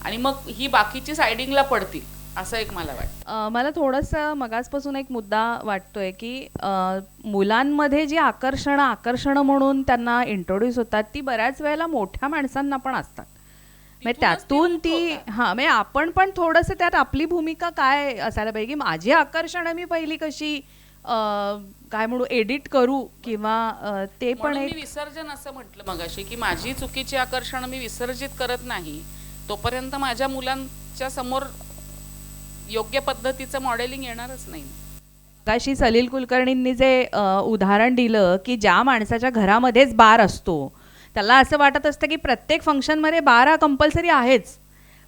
आणि मग ही बाकीची सायडिंगला पडतील असं एक मला वाटतं. मला थोडंसं मगासपासून एक मुद्दा वाटतोय की मुलांमध्ये जी आकर्षणं म्हणून त्यांना इंट्रोड्यूस होतात ती बऱ्याच वेळेला मोठ्या माणसांना पण असतात. म्हणजे त्यातून ती म्हणजे आपण पण थोडंसं त्यात आपली भूमिका काय असायला पाहिजे की माझी आकर्षणं मी पहिली कशी काय म्हणू एडिट करू किंवा ते पण एक विसर्जन असं म्हटलं मगाशी की माझी चुकीची आकर्षणं मी विसर्जित करत नाही तोपर्यंत माझ्या मुलांच्या समोर योग्य पद्धतीचं मॉडेलिंग येणारच नाही. काशी सलील कुलकर्णींनी जे उदाहरण दिलं की ज्या माणसाच्या घरामध्येच बार असतो त्याला असं वाटत असतं की प्रत्येक फंक्शनमध्ये बार हा कंपल्सरी आहेच,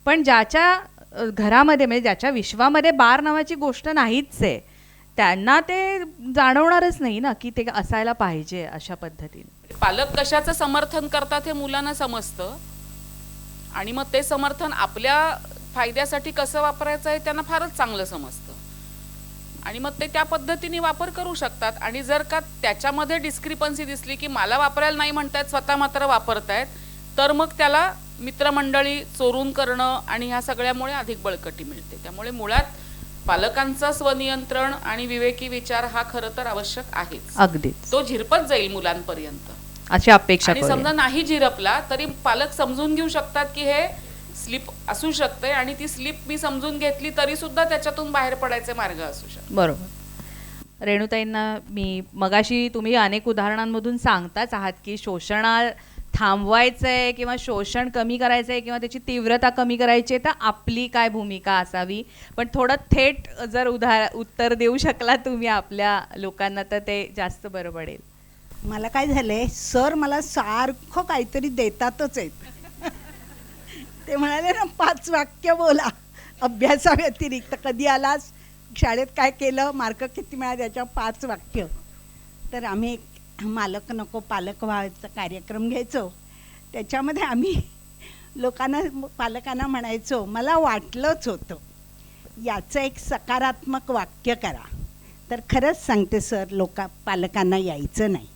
पण ज्याच्या घरामध्ये म्हणजे ज्याच्या विश्वामध्ये बार नावाची गोष्ट नाहीच आहे त्यांना ते जाणवणारच नाही ना की ते असायला पाहिजे अशा पद्धतीने. पालक कशाचं समर्थन करतात हे मुलांना समजतं आणि मग ते समर्थन आपल्या फायद्यासाठी कसं वापरायचं आहे त्यांना फारच चांगलं समजतं. आणि मग ते त्या पद्धतीने वापर करू शकतात. आणि जर का त्याच्यामध्ये डिस्क्रिपन्सी दिसली की मला वापरायला नाही म्हणतायत, स्वतः मात्र वापरतायत, तर मग त्याला मित्रमंडळी चोरून करणं आणि ह्या सगळ्यामुळे अधिक बळकटी मिळते. त्यामुळे मुळात पालकांचा स्वनियंत्रण आणि विवेकी विचार हा खरं तर आवश्यक आहेच. अगदीच तो झिरपत जाईल मुलांपर्यंत अशी अपेक्षा आणि करूया. समजा नाही झिरपला तरी पालक समजून घेऊ शकतात की हे स्लिप असू शकते आणि ती स्लिप मी समजून घेतली तरी सुद्धा त्याच्यातून बाहेर पडायचे मार्ग असू शकतात. बरोबर. रेणुताईंना मी मगाशी तुम्ही अनेक उदाहरणांमधून सांगताच आहात की शोषण थांबवायचं आहे किंवा शोषण कमी करायचं आहे किंवा त्याची तीव्रता कमी करायची आहे, तर आपली काय भूमिका असावी. पण थोडं थेट जर उत्तर देऊ शकला तुम्ही आपल्या लोकांना तर ते जास्त बरं पडेल. मला काय झालंय, सर मला सारखं काहीतरी देतातच आहेत. ते म्हणाले ना 5 वाक्य बोला अभ्यासाव्यतिरिक्त, कधी आलास, शाळेत काय केलं, मार्क किती मिळाले, त्याच्या 5 वाक्य. तर आम्ही एक मालक नको पालक व्हायचा कार्यक्रम घ्यायचो. त्याच्यामध्ये आम्ही लोकांना पालकांना म्हणायचो, मला वाटलंच होतं, याचं एक सकारात्मक वाक्य करा. तर खरंच सांगते सर, पालकांना यायचं नाही.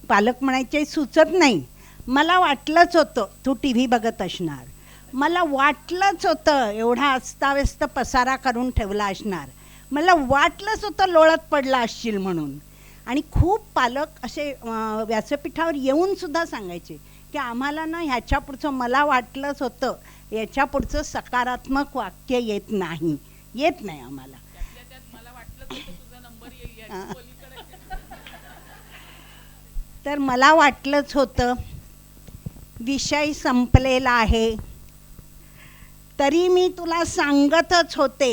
पालक म्हणायचे सुचत नाही, मला वाटलंच होतं तू टी व्ही बघत असणार, मला वाटलंच होतं एवढा अस्ताव्यस्त पसारा करून ठेवला असणार, मला वाटलंच होतं लोळत पडला असशील म्हणून. आणि खूप पालक असे व्यासपीठावर येऊन सुद्धा सांगायचे की आम्हाला ना ह्याच्या पुढचं मला वाटलंच होतं याच्या पुढचं सकारात्मक वाक्य येत नाही आम्हाला. तर मला वाटलंच होतं, विषय संपलेला आहे, तरी मी तुला सांगतच होते.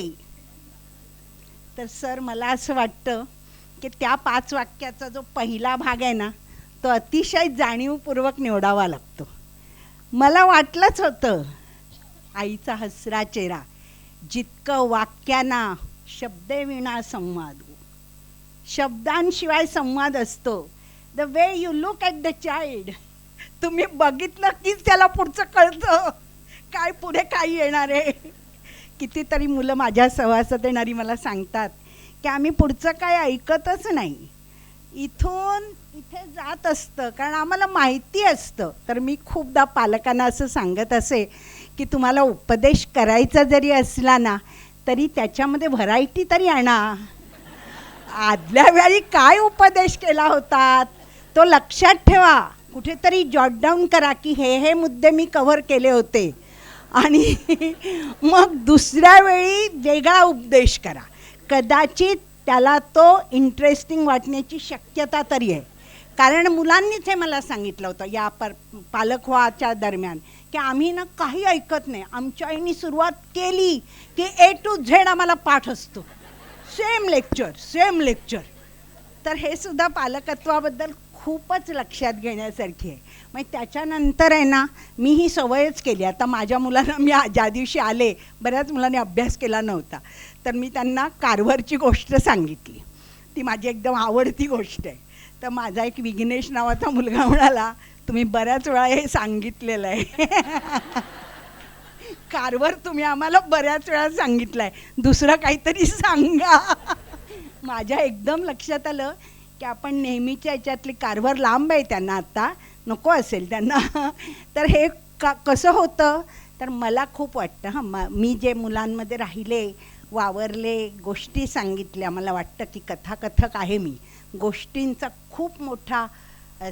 तर सर मला असं वाटतं की त्या 5 वाक्याचा जो पहिला भाग आहे ना, तो अतिशय जाणीवपूर्वक निवडावा लागतो. मला वाटलंच होतं, आईचा हसरा चेहरा, जितकं वाक्यांना शब्देविना संवाद, शब्दांशिवाय संवाद असतो. The way you look at the child, तुम्ही बघितलं कीच त्याला पुढचं कळतं काय पुढे काय येणार आहे. कितीतरी मुलं माझ्या सहवासात येणारी मला सांगतात की आम्ही पुढचं काय ऐकतच नाही, इथून इथे जात असतं, कारण आम्हाला माहिती असतं. तर मी खूपदा पालकांना असं सांगत असे की तुम्हाला उपदेश करायचा जरी असला ना, तरी त्याच्यामध्ये व्हरायटी तरी आणा. आदल्या वेळी काय उपदेश केला होता तो लक्षात ठेवा, कुठेतरी जॉट डाऊन करा की हे मुद्दे मी कव्हर केले होते, आणि मग दुसऱ्या वेळी वेगळा उपदेश करा. कदाचित त्याला तो इंटरेस्टिंग वाटण्याची शक्यता तरी आहे. कारण मुलांनीच हे मला सांगितलं होतं या पालक व्हाच्या दरम्यान की आम्ही ना काही ऐकत नाही, आमच्या आईने सुरुवात केली की A to Z आम्हाला पाठ असतो, सेम लेक्चर. तर हे सुद्धा पालकत्वाबद्दल खूपच लक्षात घेण्यासारखी आहे. मग त्याच्यानंतर आहे ना, मी ही सवयच केली. आता माझ्या मुलांना मी ज्या दिवशी आले, बऱ्याच मुलांनी अभ्यास केला नव्हता, तर मी त्यांना कारवरची गोष्ट सांगितली. ती माझी एकदम आवडती गोष्ट आहे. तर माझा एक विघ्नेश नावाचा मुलगा म्हणाला, तुम्ही बऱ्याच वेळा हे सांगितलेलं आहे, कारवर तुम्ही आम्हाला बऱ्याच वेळा सांगितलं आहे, दुसरं काहीतरी सांगा. माझ्या एकदम लक्षात आलं की आपण नेहमीच्या याच्यातली कारभार लांब आहे, त्यांना आता नको असेल त्यांना. तर हे कसं होतं, तर मला खूप वाटतं मी जे मुलांमध्ये राहिले, वावरले, गोष्टी सांगितल्या, मला वाटतं की कथाकथक आहे मी. गोष्टींचा खूप मोठा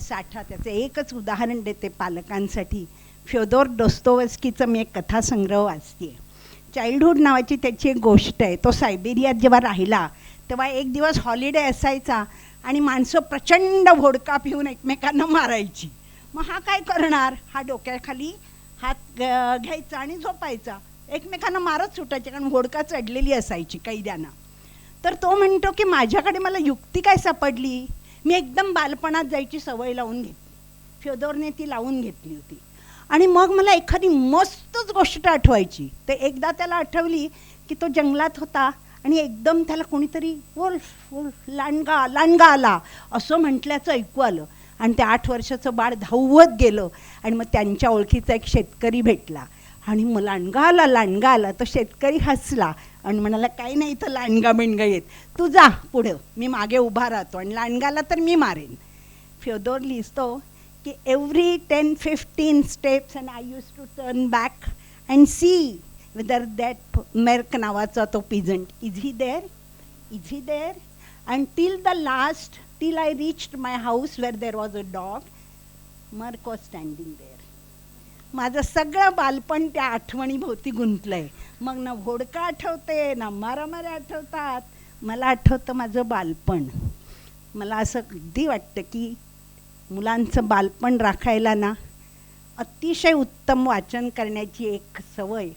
साठा. त्याचं एकच उदाहरण देते पालकांसाठी. फ्योदोर दोस्तोव्स्कीचं मी एक कथासंग्रह वाचते. चाइल्डहूड नावाची त्याची एक गोष्ट आहे. तो सायबेरियात जेव्हा राहिला तेव्हा एक दिवस हॉलिडे असायचा आणि माणसं प्रचंड व्होडका पिऊन एकमेकांना मारायची. मग हा काय करणार, हा डोक्याखाली हात घ्यायचा आणि झोपायचा, एकमेकांना मारत सुटायचे, कारण व्होडका चढलेली असायची कैद्यांना. तर तो म्हणतो की माझ्याकडे मला युक्ती काय सापडली, मी एकदम बालपणात जायची सवय लावून घेतली. फ्योदोरने ती लावून घेतली होती. आणि मग मला एखादी मस्तच गोष्ट आठवायची. तर एकदा त्याला आठवली की तो जंगलात होता आणि एकदम त्याला कोणीतरी वुल्फ लांडगा आला असं म्हटल्याचं ऐकू आलं. आणि ते 8 वर्षाचं बाळ धावत गेलं आणि मग त्यांच्या ओळखीचा एक शेतकरी भेटला आणि मग लांडगा आला. तो शेतकरी हसला आणि म्हणाला काही नाही इथं लांडगा बिंडगा येत, तू जा पुढं, मी मागे उभा राहतो आणि लांडगाला तर मी मारेन. फ्योदोर लिहितो की every 10-15 steps and I used to turn back and see whether that Merk नावाचा तो peasant is he there and till the last, till I reached my house where there was a dog, Merk was standing there. माझं सगळं बालपण त्या आठवणीभोवती गुंतलं आहे. मग ना घोडका आठवते ना मारामाऱ्या आठवतात, मला आठवतं माझं बालपण. मला असं अगदी वाटतं की मुलांचं बालपण राखायला ना अतिशय उत्तम वाचन करण्याची एक सवय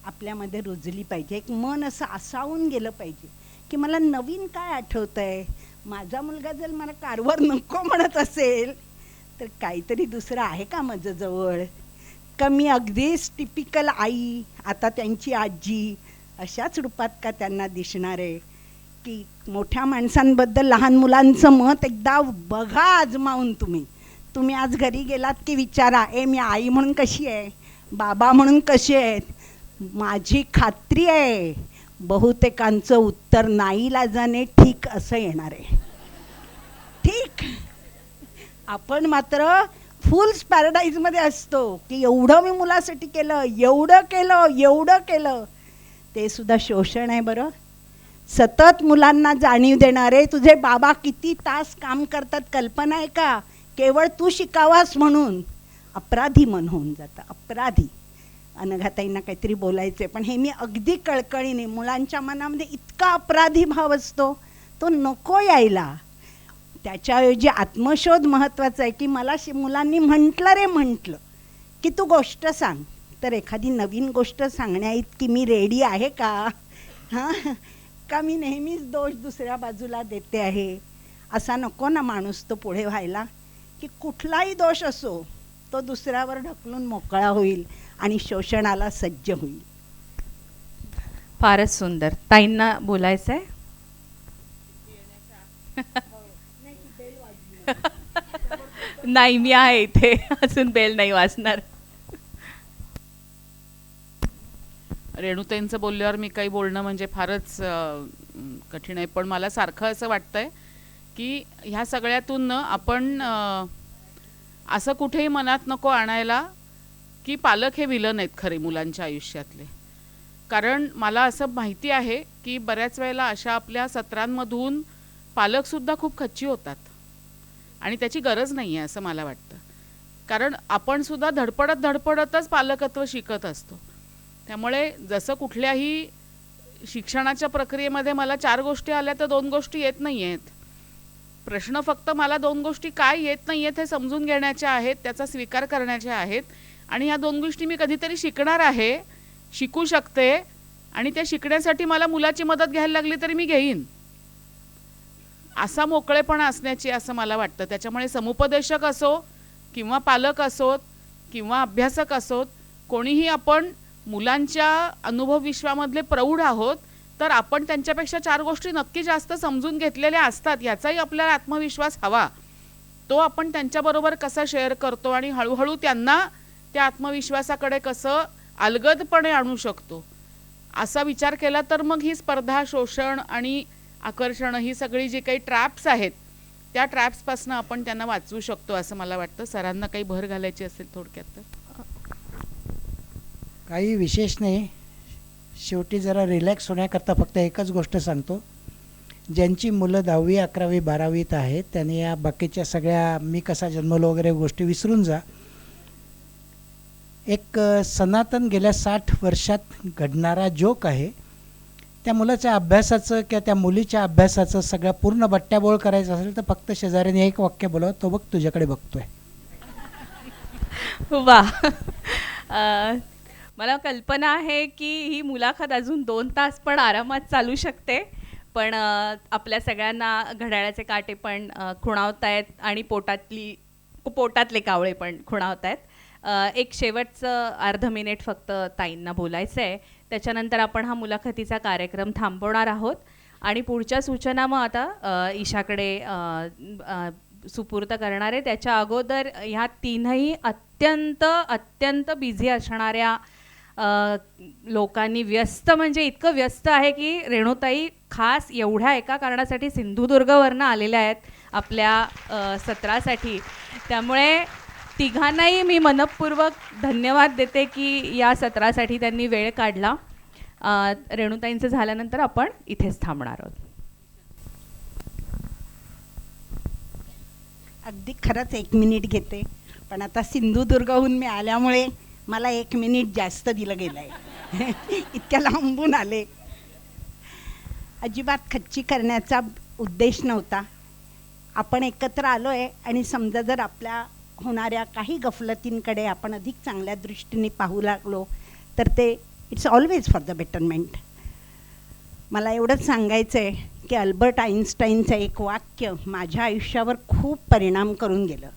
आपल्यामध्ये रुजली पाहिजे. एक मन असं असावून गेलं पाहिजे की मला नवीन काय आठवतं आहे. माझा मुलगा जर मला कारवार नको म्हणत असेल तर काहीतरी दुसरं आहे का माझं जवळ, का मी अगदीच टिपिकल आई, आता त्यांची आजी अशाच रूपात का त्यांना दिसणार आहे. की मोठ्या माणसांबद्दल लहान मुलांचं मत एकदा बघा आजमावून. तुम्ही आज घरी गेलात की विचारा, मी आई म्हणून कशी आहे, बाबा म्हणून कसे आहेत. माझी खात्री आहे बहुतेकांचं उत्तर नाईलाजाने ठीक असं येणार आहे. ठीक, आपण मात्र फुल्स पॅराडाईजमध्ये असतो की एवढं मी मुलासाठी केलं, एवढं केलं. ते सुद्धा शोषण आहे बरं. सतत मुलांना जाणीव देणारे तुझे बाबा किती तास काम करतात कल्पना आहे का, केवळ तू शिकावास म्हणून. अपराधी मन होऊन जातं, अपराधी. अनघाताईंना काहीतरी बोलायचं आहे, पण हे मी अगदी कळकळीने, मुलांच्या मनामध्ये इतका अपराधी भाव असतो तो नको यायला. त्याच्याऐवजी आत्मशोध महत्त्वाचा आहे की मला मुलांनी म्हटलं की तू गोष्ट सांग, तर एखादी नवीन गोष्ट सांगण्याइतकी मी रेडी आहे का, हां, का मी नेहमीच दोष दुसऱ्या बाजूला देते आहे. असा नको ना माणूस तो पुढे व्हायला की कुठलाही दोष असो तो दुसऱ्यावर ढकलून मोकळा होईल आणि शोषणाला सज्ज होईल. फारच सुंदर. ताईंना बोलायचं आहे. नाही, मी आहे इथे, अजून बेल नाही वाजणार. रेणुताईंचं बोलल्यावर मी काही बोलणं म्हणजे फारच कठीण आहे, पण मला सारखं असं वाटतंय की ह्या सगळ्यातून आपण असं कुठेही मनात नको आणायला की पालक हे विलन आहेत खरे मुलांच्या आयुष्यातले. कारण मला असं माहिती आहे की बऱ्याच वेळेला अशा आपल्या सत्रांमधून पालकसुद्धा खूप खच्ची होतात आणि त्याची गरज नाही आहे असं मला वाटतं. कारण आपण सुद्धा धडपडतच पालकत्व शिकत असतो. त्यामुळे जसं कुठल्याही शिक्षणाच्या प्रक्रियेमध्ये मला 4 गोष्टी आल्या तर 2 गोष्टी येत नाही आहेत. प्रश्न फक्त मला 2 गोष्टी काय येत नाही आहेत हे समजून घेण्याच्या आहेत, त्याचा स्वीकार करण्याच्या आहेत. आणि ह्या 2 गोष्टी मी कधीतरी शिकणार आहे, शिकू शकते, आणि त्या शिकण्यासाठी मला मुलाची मदत घ्यायला लागली तरी मी घेईन, असा मोकळेपणा असण्याची असं मला वाटतं. त्याच्यामुळे समुपदेशक असो किंवा पालक असोत किंवा अभ्यासक असोत, कोणीही आपण मुलांच्या अनुभव विश्वामधले प्रौढ आहोत, तर आपण त्यांच्यापेक्षा 4 गोष्टी नक्की जास्त समजून घेतलेल्या असतात याचाही आपल्याला आत्मविश्वास हवा. तो आपण त्यांच्याबरोबर कसा शेअर करतो आणि हळूहळू त्यांना त्या आत्मविश्वासाकडे कसं अलगदपणे आणू शकतो असा विचार केला तर मग ही स्पर्धा, शोषण आणि आकर्षण ही सगळी जी काही ट्रॅप्स आहेत त्या ट्रॅप्सपासून आपण त्यांना वाचवू शकतो असं मला वाटतं. सरांना काही भर घालायची असेल थोडक्यात तर. काही विशेष नाही, शेवटी जरा रिलॅक्स होण्याकरता फक्त एकच गोष्ट सांगतो. ज्यांची मुलं 10वी 11वी 12वीत आहेत त्यांनी या बाकीच्या सगळ्या मी कसा जन्मलो वगैरे गोष्टी विसरून जा. एक सनातन गेल्या 60 वर्षात घडणारा जोक आहे. त्या मुलाच्या अभ्यासाचं किंवा त्या मुलीच्या अभ्यासाचं सगळं पूर्ण बट्ट्याबोळ करायचं असेल तर फक्त शेजाऱ्याने एक वाक्य बोलावं, तो बघ तुझ्याकडे बघतोय. वा. मला कल्पना आहे की ही मुलाखत अजून 2 तास पण आरामात चालू शकते, पण आपल्या सगळ्यांना घड्याळाचे काटे पण खुणावत आहेत आणि पोटातले कावळे पण खुणावत आहेत. एक शेवटचं अर्ध मिनिट फक्त ताईंना बोलायचं आहे, त्याच्यानंतर आपण हा मुलाखतीचा कार्यक्रम थांबवणार आहोत आणि पुढच्या सूचना मग आता ईशाकडे सुपूर्द करणार आहे. त्याच्या अगोदर ह्या 3ही अत्यंत बिझी असणाऱ्या लोकांनी व्यस्त म्हणजे इतकं व्यस्त आहे की रेणुताई खास एवढ्या एका कारणासाठी सिंधुदुर्गवरनं आलेल्या आहेत आपल्या सत्रासाठी. त्यामुळे तिघांनाही मी मनपूर्वक धन्यवाद देते की या सत्रासाठी त्यांनी वेळ काढला. रेणुताईंचं झाल्यानंतर आपण इथेच थांबणार आहोत. अगदी खरंच 1 मिनिट घेते, पण आता सिंधुदुर्गहून मी आल्यामुळे मला 1 मिनिट जास्त दिलं गेलं आहे. इतक्या लांबून आले. अजिबात खच्ची करण्याचा उद्देश नव्हता. आपण एकत्र आलो आहे आणि समजा जर आपल्या होणाऱ्या काही गफलतींकडे आपण अधिक चांगल्या दृष्टीने पाहू लागलो तर ते it's always for the betterment. मला एवढंच सांगायचं आहे की अल्बर्ट आईन्स्टाईनचं एक वाक्य माझ्या आयुष्यावर खूप परिणाम करून गेलं.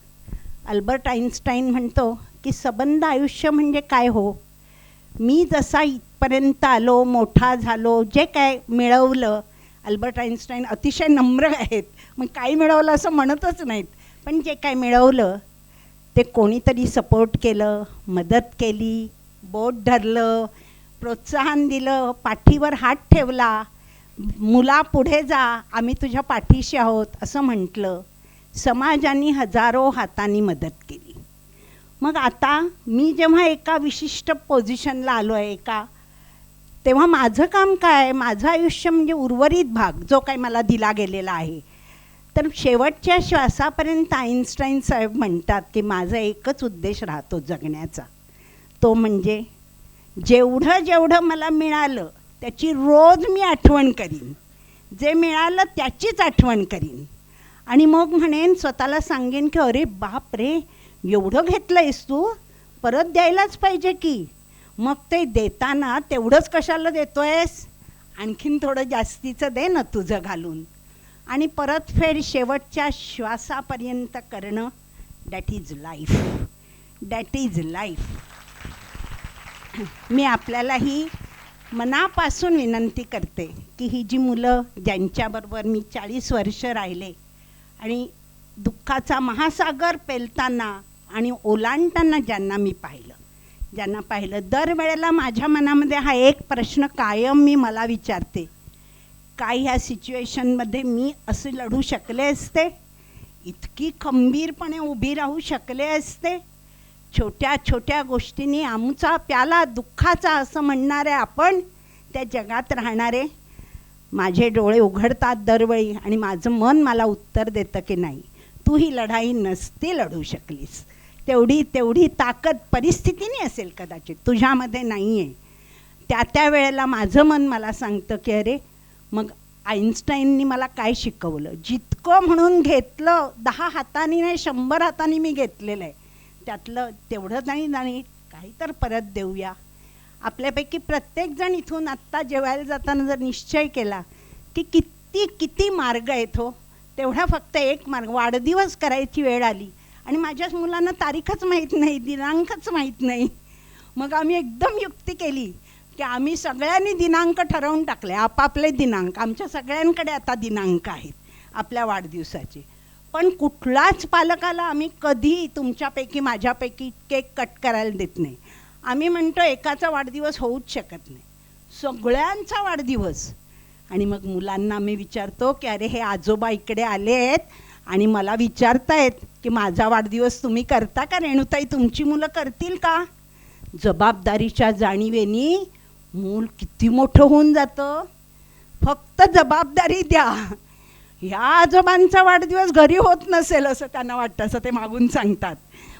अल्बर्ट आईन्स्टाईन म्हणतो की सबंध आयुष्य म्हणजे काय हो, मी जसा इथपर्यंत आलो, मोठा झालो, जे काय मिळवलं. अल्बर्ट आईन्स्टाईन अतिशय नम्र आहेत, मग काय मिळवलं असं म्हणतच नाहीत, पण जे काय मिळवलं ते कोणीतरी सपोर्ट केलं, मदत केली, बोट धरलं, प्रोत्साहन दिलं, पाठीवर हात ठेवला, मुला पुढे जा, आम्ही तुझ्या पाठीशी आहोत असं म्हटलं. समाजाने हजारो हातांनी मदत केली. मग आता मी जेव्हा एका विशिष्ट पोझिशनला आलो आहे तेव्हा माझं काम काय, माझं आयुष्य म्हणजे उर्वरित भाग जो काही मला दिला गेलेला आहे. तर शेवटच्या श्वासापर्यंत आईन्स्टाईन साहेब म्हणतात की माझा एकच उद्देश राहतो जगण्याचा, तो म्हणजे जेवढं जेवढं मला मिळालं त्याची रोज मी आठवण करीन, जे मिळालं त्याचीच आठवण करीन. आणि मग म्हणेन, स्वतःला सांगेन की अरे बाप रे, एवढं घेतलं आहेस तू, परत द्यायलाच पाहिजे की. मग ते देताना तेवढंच कशाला देतो आहेस, आणखीन थोडं जास्तीचं दे ना तुझं घालून. आणि परतफेड शेवटच्या श्वासापर्यंत करणं, that is life, that is life. मी आपल्यालाही मनापासून विनंती करते की ही जी मुलं ज्यांच्याबरोबर मी 40 वर्ष राहिले आणि दुःखाचा महासागर पेलताना आणि ओलांडताना ज्यांना पाहिलं, दरवेळेला माझ्या मनामध्ये हा एक प्रश्न कायम मी मला विचारते, काय ह्या सिच्युएशनमध्ये मी असे लढू शकले असते, इतकी खंबीरपणे उभी राहू शकले असते. छोट्या छोट्या गोष्टींनी आमचा प्याला दुःखाचा असं म्हणणारे आपण त्या जगात राहणारे. माझे डोळे उघडतात दरवेळी आणि माझं मन मला उत्तर देतं की नाही, तू ही लढाई नसती लढू शकलीस. तेवढी ताकद परिस्थितीने असेल कदाचित, तुझ्यामध्ये नाही आहे. त्या वेळेला माझं मन मला सांगतं की अरे मग आईन्स्टाईननी मला काय शिकवलं, जितकं म्हणून घेतलं 10 हातांनी नाही 100 हातांनी मी घेतलेलं आहे, त्यातलं तेवढंच नाही काही तर परत देऊया. आपल्यापैकी प्रत्येकजण इथून आत्ता जेवायला जाताना जर निश्चय केला की किती मार्ग आहेत हो, तेवढा फक्त एक मार्ग. वाढदिवस करायची वेळ आली आणि माझ्याच मुलांना तारीखच माहीत नाही, दिनांकच माहीत नाही. मग आम्ही एकदम युक्ती केली की आम्ही सगळ्यांनी दिनांक ठरवून टाकले, आपापले दिनांक. आमच्या सगळ्यांकडे आता दिनांक आहेत आपल्या वाढदिवसाचे. पण कुठलाच पालकाला आम्ही कधी तुमच्यापैकी माझ्यापैकी केक कट करायला देत नाही. आम्ही म्हणतो एकाचा वाढदिवस होऊच शकत नाही, सगळ्यांचा वाढदिवस. आणि मग मुलांना आम्ही विचारतो की अरे हे आजोबा इकडे आले आहेत आणि मला विचारतायत की माझा वाढदिवस तुम्ही करता का रेणुताई, तुमची मुलं करतील का. जबाबदारीच्या जाणीवेनी मूल किती मोठं होऊन जातं. फक्त जबाबदारी द्या. ह्या आजोबांचा वाढदिवस घरी होत नसेल असं त्यांना वाटतं, असं ते मागून सांगतात,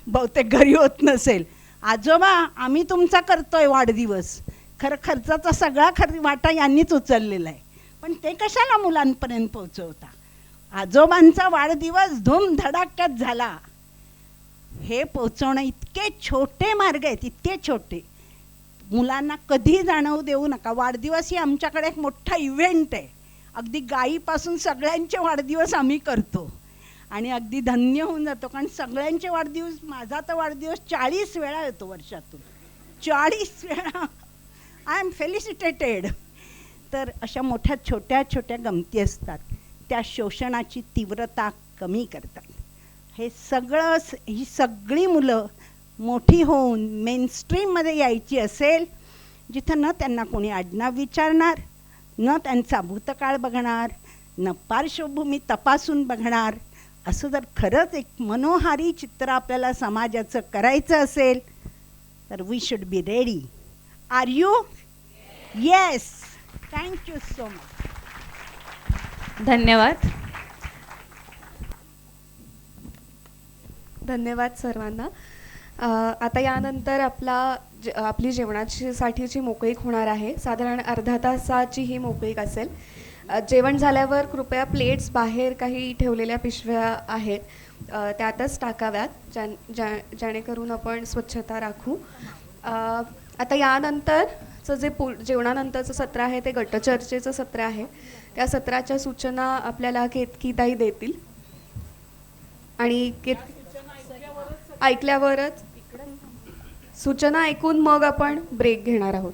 बहुतेक घरी होत नसेल. आजोबा आम्ही तुमचा करतोय वाढदिवस, खरं खर्चाचा सगळा वाटा यांनीच उचललेला आहे, पण ते कशाला मुलांपर्यंत पोहोचवता. आजोबांचा वाढदिवस धूमधडाक्यात झाला हे पोचवणं. इतके छोटे मार्ग आहेत, इतके छोटे. मुलांना कधी जाणवू देऊ नका. वाढदिवस ही आमच्याकडे एक मोठा इव्हेंट आहे. अगदी गाईपासून सगळ्यांचे वाढदिवस आम्ही करतो आणि अगदी धन्य होऊन जातो, कारण सगळ्यांचे वाढदिवस, माझा तर वाढदिवस 40 वेळा येतो वर्षातून, 40 वेळा. I am felicitated. तर अशा मोठ्या छोट्या गमती असतात, त्या शोषणाची तीव्रता कमी करतात. हे सगळं, ही सगळी मुलं मोठी होऊन मेनस्ट्रीममध्ये यायची असेल जिथं न त्यांना कोणी आडनाव विचारणार, न त्यांचा भूतकाळ बघणार, न पार्श्वभूमी तपासून बघणार, असं जर खरंच एक मनोहारी चित्र आपल्याला समाजाचं करायचं असेल तर we should be ready. Are you? Yes. Thank you so much. धन्यवाद. धन्यवाद सर्वांना. आता यानंतर आपली जेवणाची साठीची मोकळीक होणार आहे. साधारण अर्धा तासाची ही मोकळीक असेल. जेवण झाल्यावर कृपया प्लेट्स बाहेर काही ठेवलेल्या पिशव्या आहेत त्यातच टाकाव्यात, जेणेकरून आपण स्वच्छता राखू. आता यानंतरचं जे जेवणानंतरचं सत्र आहे ते गटचर्चेचं सत्र आहे. त्या सत्राच्या सूचना आपल्याला केतकीताई देतील आणि ऐकल्यावरच सूचना ऐकून मग आपण ब्रेक घेणार आहोत.